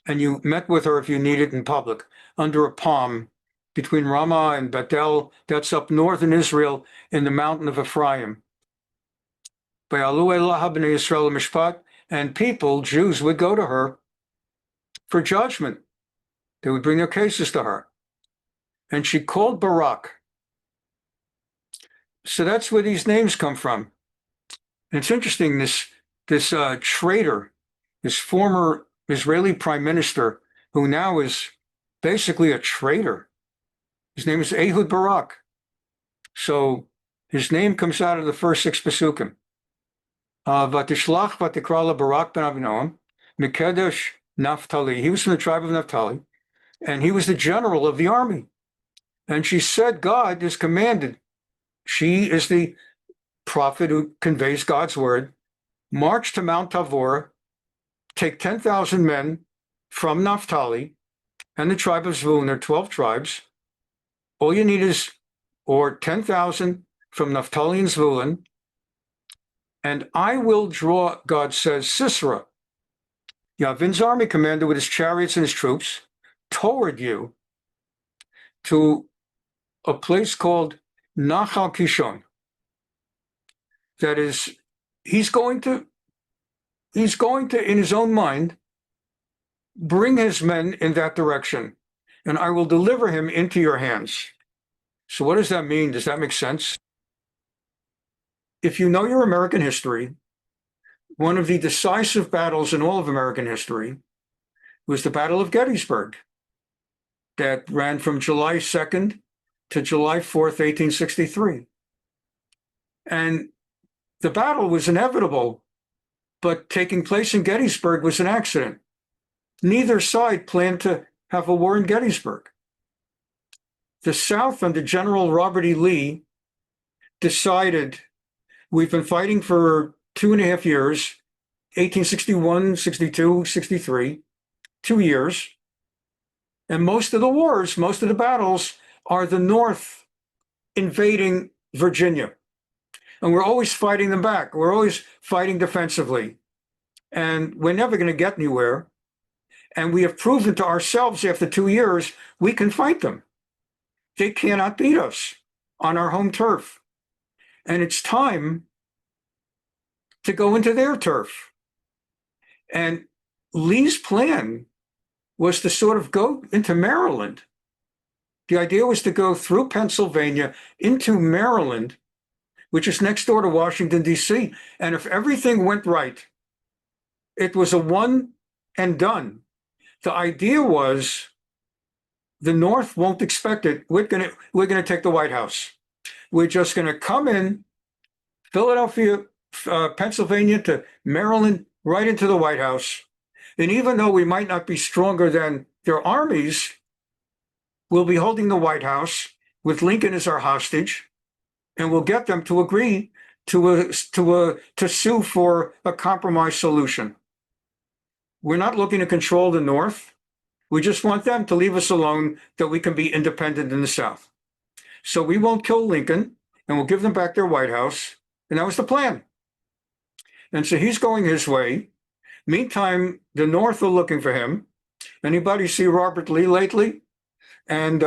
And you met with her if you needed in public, under a palm between Ramah and Bethel. That's up north in Israel in the mountain of Ephraim. And people, Jews, would go to her for judgment. They would bring their cases to her. And she called Barak. So that's where these names come from. And it's interesting, this traitor, this former Israeli prime minister, who now is basically a traitor. His name is Ehud Barak. So his name comes out of the first 6 Pesukim. Vatishlach vatikrala Barak ben Avinoam, Mikedesh Naphtali. He was from the tribe of Naphtali, and he was the general of the army. And she said, God has commanded. She is the prophet who conveys God's word. March to Mount Tabor, take 10,000 men from Naphtali and the tribe of Zvulun. There are 12 tribes. All you need is, or 10,000 from Naphtali and Zvulun, and I will draw, God says, Sisera, Yavin's army commander with his chariots and his troops, toward you to a place called Nachal Kishon. That is, he's going to, in his own mind, bring his men in that direction, and I will deliver him into your hands. So what does that mean? Does that make sense? If you know your American history, one of the decisive battles in all of American history was the Battle of Gettysburg that ran from July 2nd to July 4th, 1863. And the battle was inevitable, but taking place in Gettysburg was an accident. Neither side planned to have a war in Gettysburg. The South, under General Robert E. Lee, decided, we've been fighting for 2.5 years, 1861, 62, 63, 2 years. And most of the wars, most of the battles are the North invading Virginia. And we're always fighting them back. We're always fighting defensively. And we're never going to get anywhere. And we have proven to ourselves after 2 years, we can fight them. They cannot beat us on our home turf. And it's time to go into their turf. And Lee's plan was to sort of go into Maryland. The idea was to go through Pennsylvania into Maryland, which is next door to Washington, D.C. And if everything went right, it was a one and done. The idea was the North won't expect it. We're gonna take the White House. We're just gonna come in Philadelphia, Pennsylvania to Maryland, right into the White House. And even though we might not be stronger than their armies, we'll be holding the White House with Lincoln as our hostage, and we'll get them to agree to sue for a compromise solution. We're not looking to control the North. We just want them to leave us alone, that we can be independent in the South. So we won't kill Lincoln, and we'll give them back their White House. And that was the plan. And so he's going his way. Meantime, the North are looking for him. Anybody see Robert Lee lately? And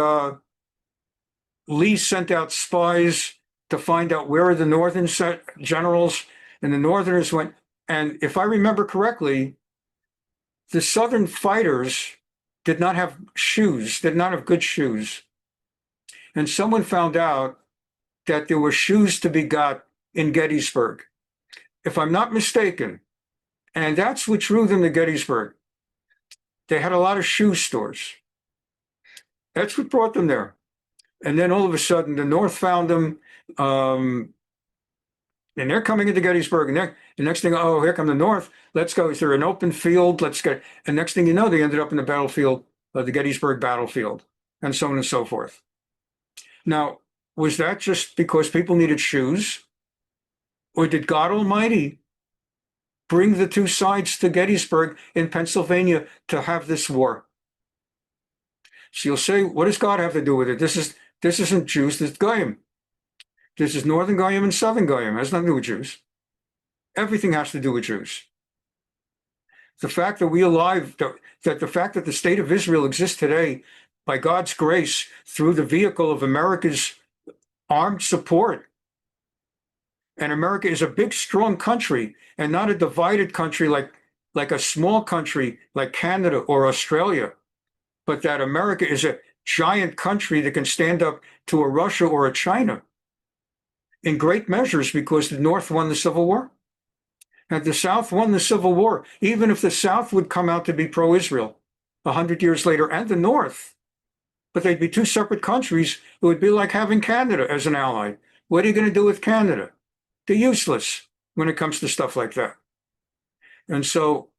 Lee sent out spies to find out where are the Northern generals, and the Northerners went. And if I remember correctly, the Southern fighters did not have shoes, did not have good shoes. And someone found out that there were shoes to be got in Gettysburg, if I'm not mistaken. And that's what drew them to Gettysburg. They had a lot of shoe stores. That's what brought them there. And then all of a sudden, the North found them, and they're coming into Gettysburg. And the next thing, oh, here come the North. Let's go through an open field. Let's get. And next thing you know, they ended up in the battlefield, the Gettysburg battlefield, and so on and so forth. Now, was that just because people needed shoes? Or did God Almighty bring the two sides to Gettysburg in Pennsylvania to have this war? So you'll say, what does God have to do with it? This isn't Jews, this is Goyim. This is Northern Goyim and Southern Goyim. It has nothing to do with Jews. Everything has to do with Jews. The fact that the fact that the state of Israel exists today by God's grace through the vehicle of America's armed support. And America is a big, strong country and not a divided country like a small country like Canada or Australia, but that America is a giant country that can stand up to a Russia or a China in great measures because the North won the Civil War. And the South won the Civil War, even if the South would come out to be pro-Israel 100 years later, and the North. But they'd be two separate countries. It would be like having Canada as an ally. What are you going to do with Canada? They're useless when it comes to stuff like that. And so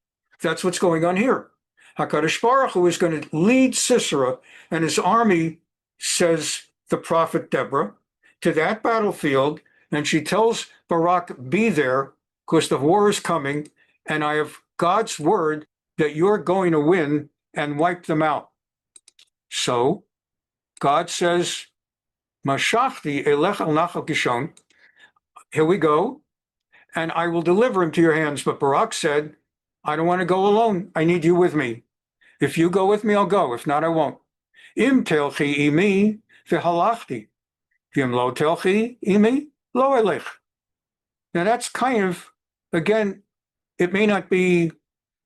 that's what's going on here. HaKadosh Baruch Hu is going to lead Sisera and his army, says the prophet Deborah, to that battlefield. And she tells Barak, be there, because the war is coming, and I have God's word that you're going to win and wipe them out. So God says, Mashachti elech al nachal Kishon, here we go, and I will deliver him to your hands. But Barak said, I don't want to go alone. I need you with me. If you go with me, I'll go. If not, I won't. Im telchi imi v'halachti. V'im lo telchi imi lo elech. Now that's kind of, again, it may not be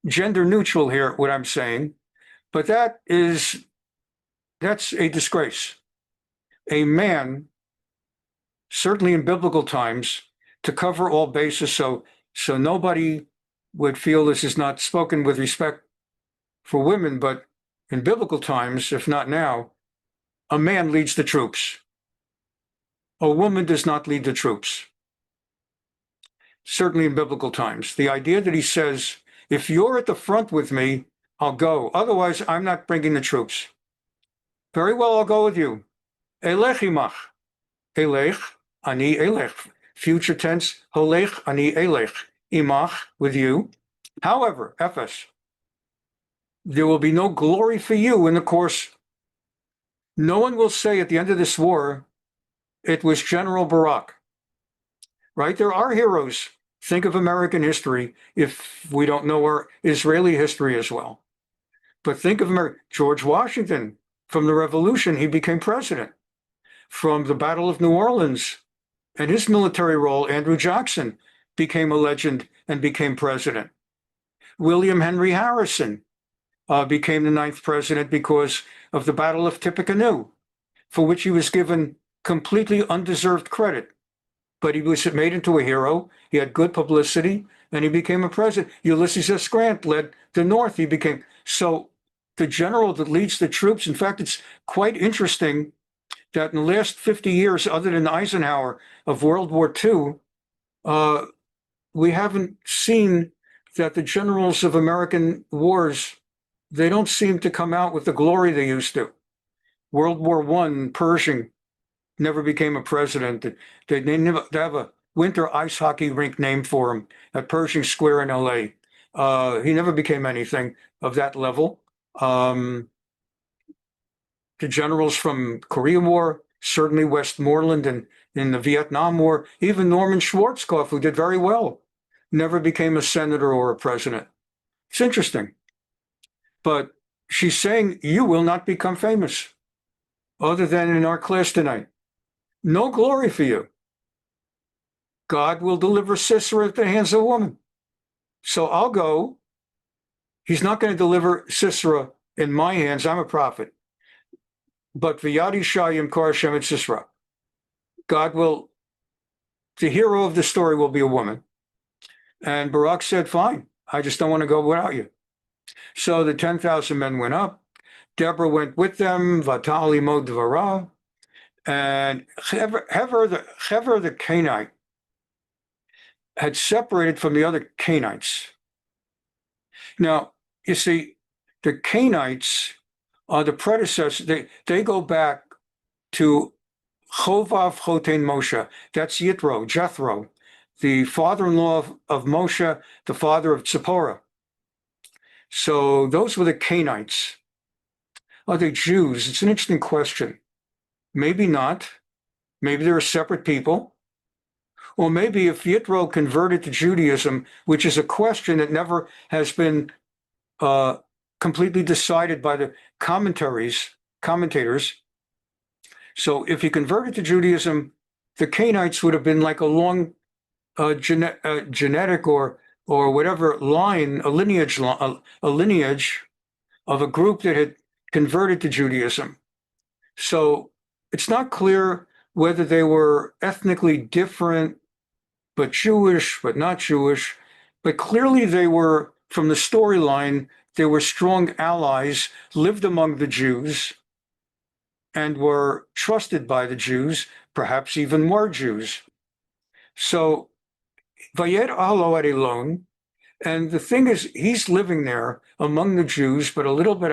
gender neutral here, what I'm saying, but that's a disgrace. A man, certainly in biblical times, to cover all bases so nobody would feel this is not spoken with respect for women, but in biblical times, if not now, a man leads the troops. A woman does not lead the troops. Certainly in biblical times. The idea that he says, if you're at the front with me, I'll go. Otherwise, I'm not bringing the troops. Very well, I'll go with you. Elech imach. Elech, ani elech. Future tense, holech, ani elech. Imach, with you. However, Ephes, there will be no glory for you in the course. No one will say at the end of this war, it was General Barak. Right? There are heroes. Think of American history if we don't know our Israeli history as well. But think of George Washington. From the Revolution, he became president. From the Battle of New Orleans and his military role, Andrew Jackson became a legend and became president. William Henry Harrison became the 9th president because of the Battle of Tippecanoe, for which he was given completely undeserved credit. But he was made into a hero. He had good publicity, and he became a president. Ulysses S. Grant led the North. He became so the general that leads the troops. In fact, it's quite interesting that in the last 50 years, other than Eisenhower of World War II, we haven't seen that the generals of American wars, they don't seem to come out with the glory they used to. World War I, Pershing never became a president. They have a winter ice hockey rink named for him at Pershing Square in LA. He never became anything of that level. The generals from Korea War, certainly Westmoreland and in the Vietnam War, even Norman Schwarzkopf, who did very well, never became a senator or a president. It's interesting. But she's saying, you will not become famous, other than in our class tonight. No glory for you. God will deliver Sisera at the hands of a woman. So I'll go. He's not going to deliver Sisera in my hands. I'm a prophet. But V'yad Isha Yimkor Hashem et Sisera. God will, the hero of the story will be a woman. And Barak said, fine, I just don't want to go without you. So the 10,000 men went up. Deborah went with them, Vatali Mod Dvarah. And Hever the Canaanite had separated from the other Canaanites. Now, you see, the Canaanites are the predecessors. They go back to Chovav Chotein Moshe. That's Yitro, Jethro, the father-in-law of Moshe, the father of Tzipporah. So those were the Canaanites. Are they Jews? It's an interesting question. Maybe not. Maybe they're a separate people. Or maybe if Yitro converted to Judaism, which is a question that never has been completely decided by the commentators. So if he converted to Judaism, the Canaanites would have been like a long genetic or whatever line, a lineage of a group that had converted to Judaism. So it's not clear whether they were ethnically different, but Jewish, but not Jewish. But clearly they were, from the storyline, they were strong allies, lived among the Jews, and were trusted by the Jews, perhaps even more Jews. So Vayed Alo at Elon, and the thing is, he's living there among the Jews, but a little bit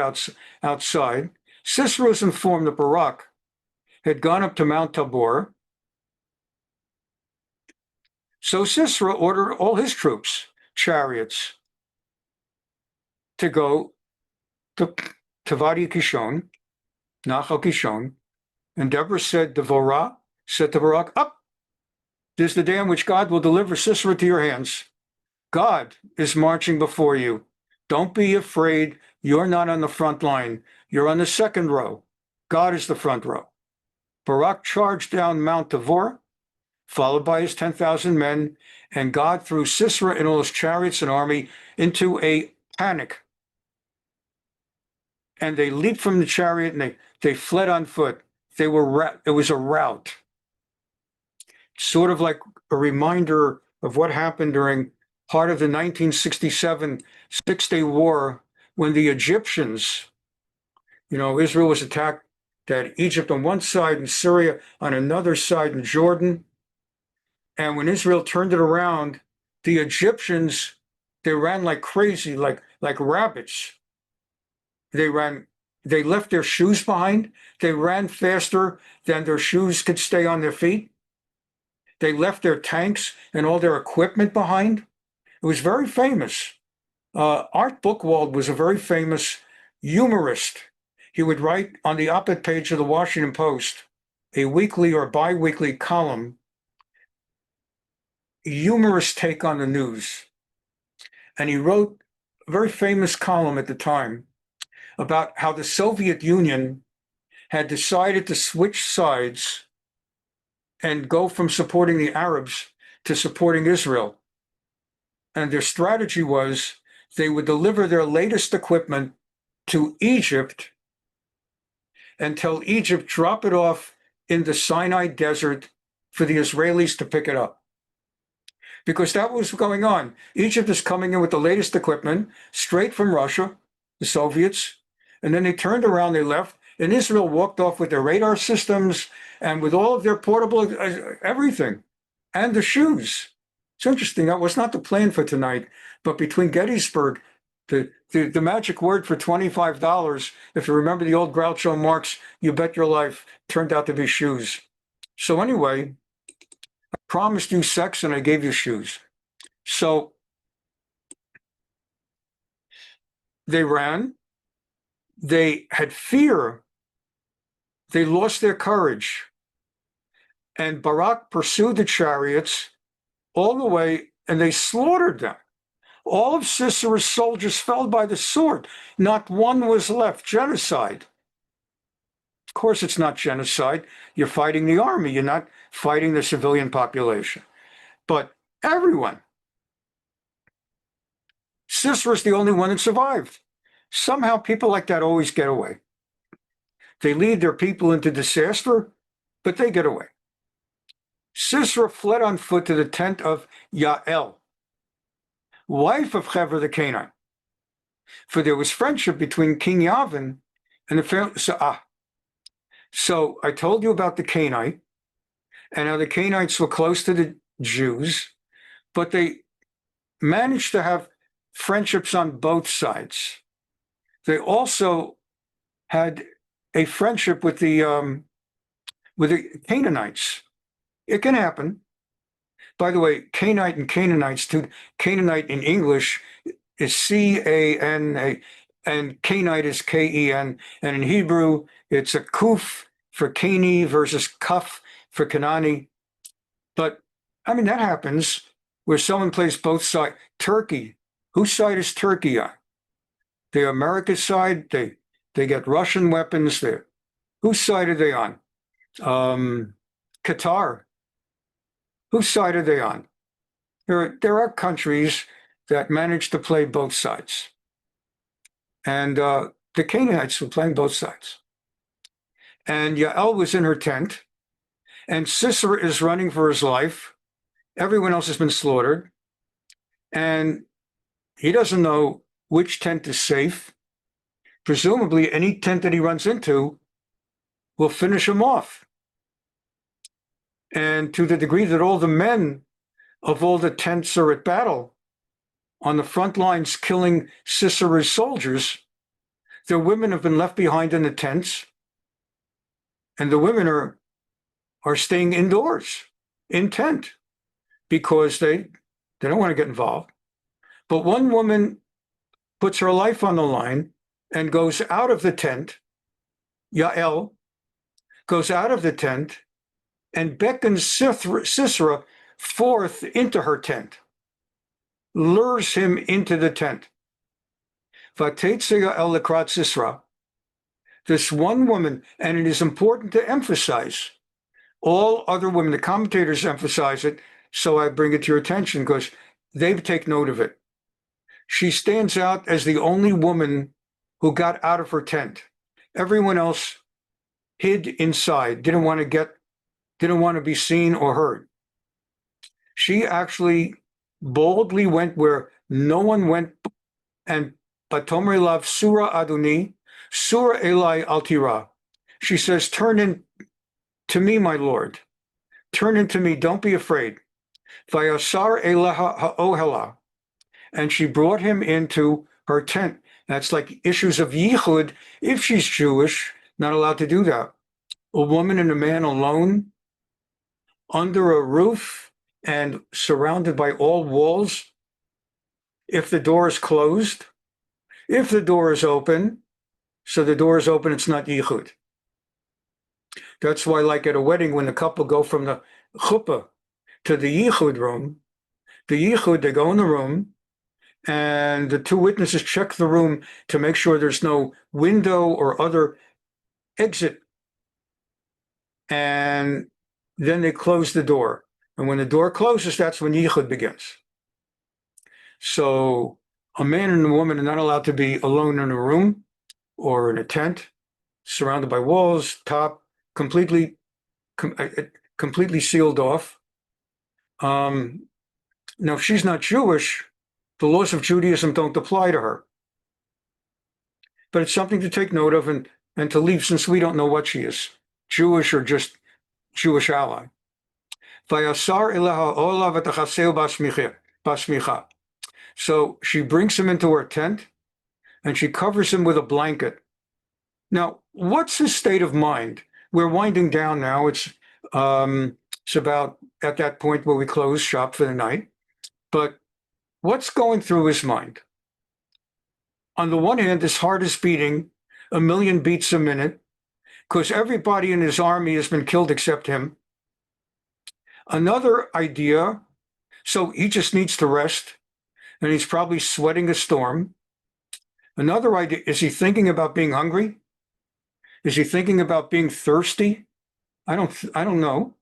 outside. Sisera was informed that Barak had gone up to Mount Tabor. So Sisera ordered all his troops, chariots, to go to Vadi Kishon, Nachal Kishon. And Deborah said to Barak, up, this is the day on which God will deliver Sisera to your hands. God is marching before you. Don't be afraid. You're not on the front line. You're on the second row. God is the front row. Barak charged down Mount Tabor, followed by his 10,000 men, and God threw Sisera and all his chariots and army into a panic. And they leaped from the chariot and they fled on foot. It was a rout. Sort of like a reminder of what happened during part of the 1967 Six-Day War, when the Egyptians, Israel was attacked, that Egypt on one side and Syria on another side in Jordan. And when Israel turned it around, the Egyptians, they ran like crazy, like rabbits. They left their shoes behind. They ran faster than their shoes could stay on their feet. They left their tanks and all their equipment behind. It was very famous. Art Buchwald was a very famous humorist. He would write on the op-ed page of the Washington Post a weekly or bi-weekly column, a humorous take on the news. And he wrote a very famous column at the time about how the Soviet Union had decided to switch sides and go from supporting the Arabs to supporting Israel. And their strategy was they would deliver their latest equipment to Egypt and tell Egypt drop it off in the Sinai desert for the Israelis to pick it up. Because that was going on. Egypt is coming in with the latest equipment straight from Russia, the Soviets, and then they turned around, they left, and Israel walked off with their radar systems and with all of their portable everything, and the shoes. It's interesting. That was not the plan for tonight, But between Gettysburg, the magic word for $25, if you remember the old Groucho Marx, you bet your life, turned out to be shoes. So anyway, I promised you sex and I gave you shoes. So they ran, they had fear, they lost their courage. And Barak pursued the chariots all the way, and they slaughtered them. All of Sisera's soldiers fell by the sword. Not one was left. Genocide. Of course, it's not genocide. You're fighting the army. You're not fighting the civilian population. But everyone. Sisera's the only one that survived. Somehow people like that always get away. They lead their people into disaster, but they get away. Sisera fled on foot to the tent of Yael, wife of Hever the Canaanite. For there was friendship between King Yavin and the family. So I told you about the Canaanite, and how the Canaanites were close to the Jews, but they managed to have friendships on both sides. They also had a friendship with the Canaanites. It can happen. By the way, Canaanite and Canaanites, too. Canaanite in English is C-A-N-A, and Canaanite is K-E-N. And in Hebrew, it's a kuf for Cani versus kaf for Kanani. But, I mean, that happens where someone plays both sides. Turkey, whose side is Turkey on? They're America's side. They get Russian weapons. Whose side are they on? Qatar. Whose side are they on? There are countries that manage to play both sides. And the Canaanites were playing both sides. And Yael was in her tent, and Sisera is running for his life. Everyone else has been slaughtered. And he doesn't know which tent is safe. Presumably, any tent that he runs into will finish him off. And to the degree that all the men of all the tents are at battle on the front lines killing Sisera's soldiers, their women have been left behind in the tents, and the women are staying indoors in tent because they don't want to get involved. But one woman puts her life on the line and goes out of the tent. Yael goes out of the tent and beckons Sisera forth into her tent, lures him into the tent. Vatetze Yael lekrat Sisera. This one woman, and it is important to emphasize, all other women, the commentators emphasize it, so I bring it to your attention because they take note of it. She stands out as the only woman who got out of her tent. Everyone else hid inside, didn't want to be seen or heard. She actually boldly went where no one went, and Batomer Lav Surah Adoni, Surah Elai Altira. She says, turn in to me, my Lord. Turn into me, don't be afraid. Vayasar Elaha Ha'ohela. And she brought him into her tent. That's like issues of yichud. If she's Jewish, not allowed to do that. A woman and a man alone under a roof and surrounded by all walls. If the door is closed, if the door is open, so the door is open, it's not yichud. That's why, like at a wedding, when the couple go from the chuppah to the yichud room, they go in the room, and the two witnesses check the room to make sure there's no window or other exit. And then they close the door. And when the door closes, that's when yichud begins. So a man and a woman are not allowed to be alone in a room or in a tent, surrounded by walls, completely sealed off. Now, if she's not Jewish, the laws of Judaism don't apply to her. But it's something to take note of and to leave, since we don't know what she is, Jewish or just Jewish ally. Vayasar ilaha olav etachaseu basmicha. So she brings him into her tent and she covers him with a blanket. Now, what's his state of mind? We're winding down now. It's about at that point where we close shop for the night. But what's going through his mind? On the one hand, his heart is beating 1,000,000 beats a minute because everybody in his army has been killed except him. Another idea, so he just needs to rest, and he's probably sweating a storm. Another idea, is he thinking about being hungry? Is he thinking about being thirsty? I don't know.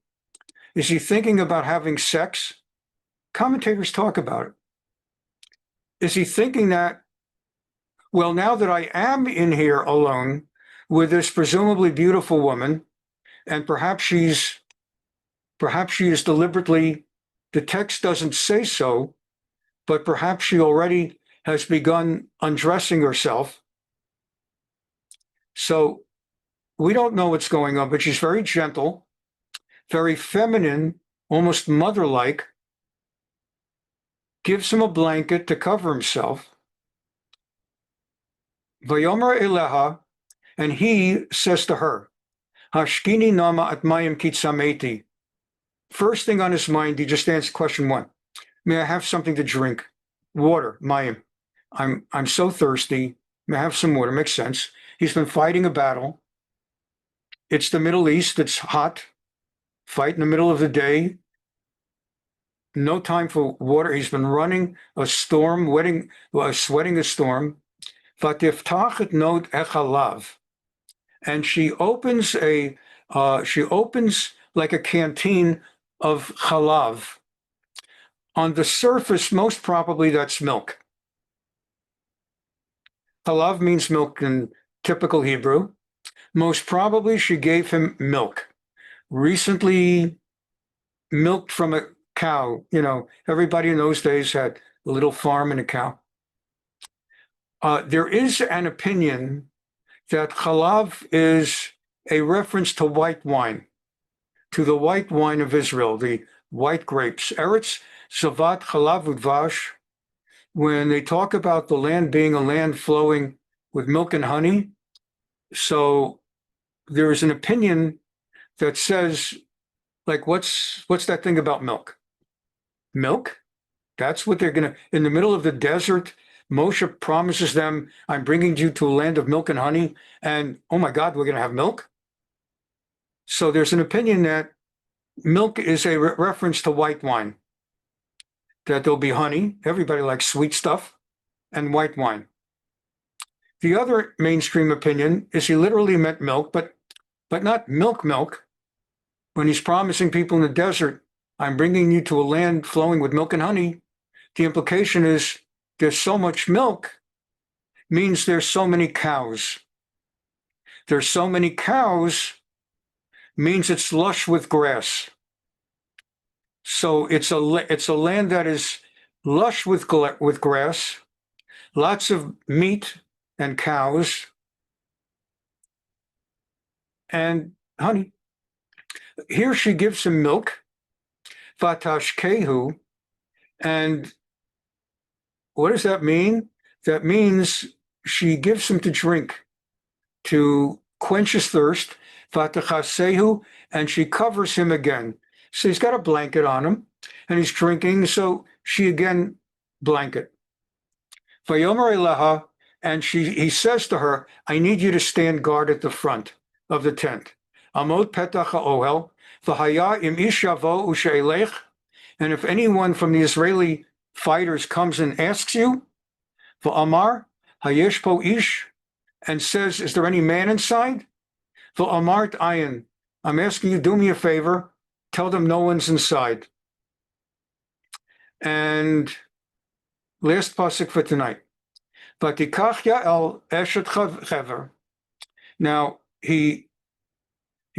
Is he thinking about having sex? Commentators talk about it. Is he thinking that, well, now that I am in here alone with this presumably beautiful woman, and perhaps she is deliberately, the text doesn't say so, but perhaps she already has begun undressing herself. So we don't know what's going on, but she's very gentle, very feminine, almost mother-like, gives him a blanket to cover himself. Vayomer eleha, and he says to her, Hashkini nama at mayim kitsameti. First thing on his mind, he just answers question 1. May I have something to drink? Water, mayim. I'm so thirsty. May I have some water? Makes sense. He's been fighting a battle. It's the Middle East. It's hot. Fight in the middle of the day. No time for water. He's been running a storm, sweating a storm. Vatiftach not echalav, and she opens like a canteen of chalav. On the surface, most probably that's milk. Chalav means milk in typical Hebrew. Most probably she gave him milk, recently milked from a cow. You know, everybody in those days had a little farm and a cow. There is an opinion that chalav is a reference to white wine, to the white wine of Israel, the white grapes. Eretz Savat Chalav Udvash, when they talk about the land being a land flowing with milk and honey. So there is an opinion that says, like, what's that thing about milk? Milk? That's what they're going to, in the middle of the desert, Moshe promises them, I'm bringing you to a land of milk and honey, and oh my God, we're going to have milk? So there's an opinion that milk is a reference to white wine, that there'll be honey, everybody likes sweet stuff, and white wine. The other mainstream opinion is he literally meant milk, but not milk. When he's promising people in the desert, I'm bringing you to a land flowing with milk and honey, the implication is there's so much milk means there's so many cows. There's so many cows means it's lush with grass. So it's a land that is lush with grass, lots of meat and cows, and honey. Here she gives him milk, vatashkehu, and what does that mean? That means she gives him to drink, to quench his thirst, vatachasehu, and she covers him again. So he's got a blanket on him, and he's drinking, so she again blanket. Vayomer eleha, and he says to her, I need you to stand guard at the front of the tent. Amod petach ha'ohel, v'haya im ish yavo u'she'elech, and if anyone from the Israeli fighters comes and asks you, v'amar hayesh po ish, and says, is there any man inside? V'amart ayin, I'm asking you, do me a favor, tell them no one's inside. And last pasuk for tonight. Vatikach Yael eshet chever. Now he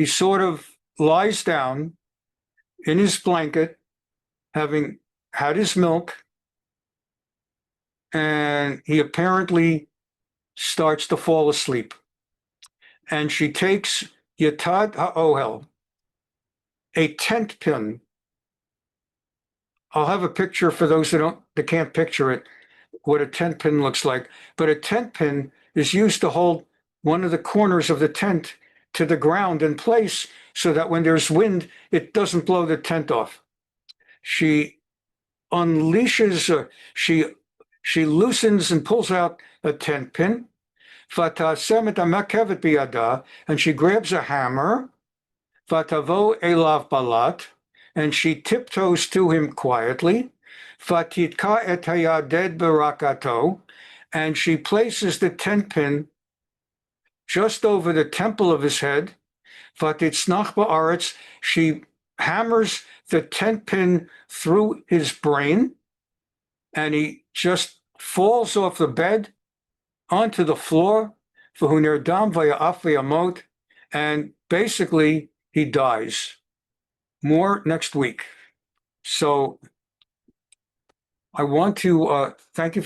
sort of lies down in his blanket, having had his milk, and he apparently starts to fall asleep. And she takes Yatad ha'ohel, a tent pin. I'll have a picture for those that can't picture it. what a tent pin looks like. But a tent pin is used to hold one of the corners of the tent to the ground in place so that when there's wind, it doesn't blow the tent off. She unleashes, she loosens and pulls out a tent pin, and she grabs a hammer, vatavo elav balat, and she tiptoes to him quietly, vatitka et hayaded barakato, and she places the tent pin just over the temple of his head, vatitznach ba'aretz, she hammers the tent pin through his brain, and he just falls off the bed onto the floor, and basically he dies. More next week. So I want to thank you for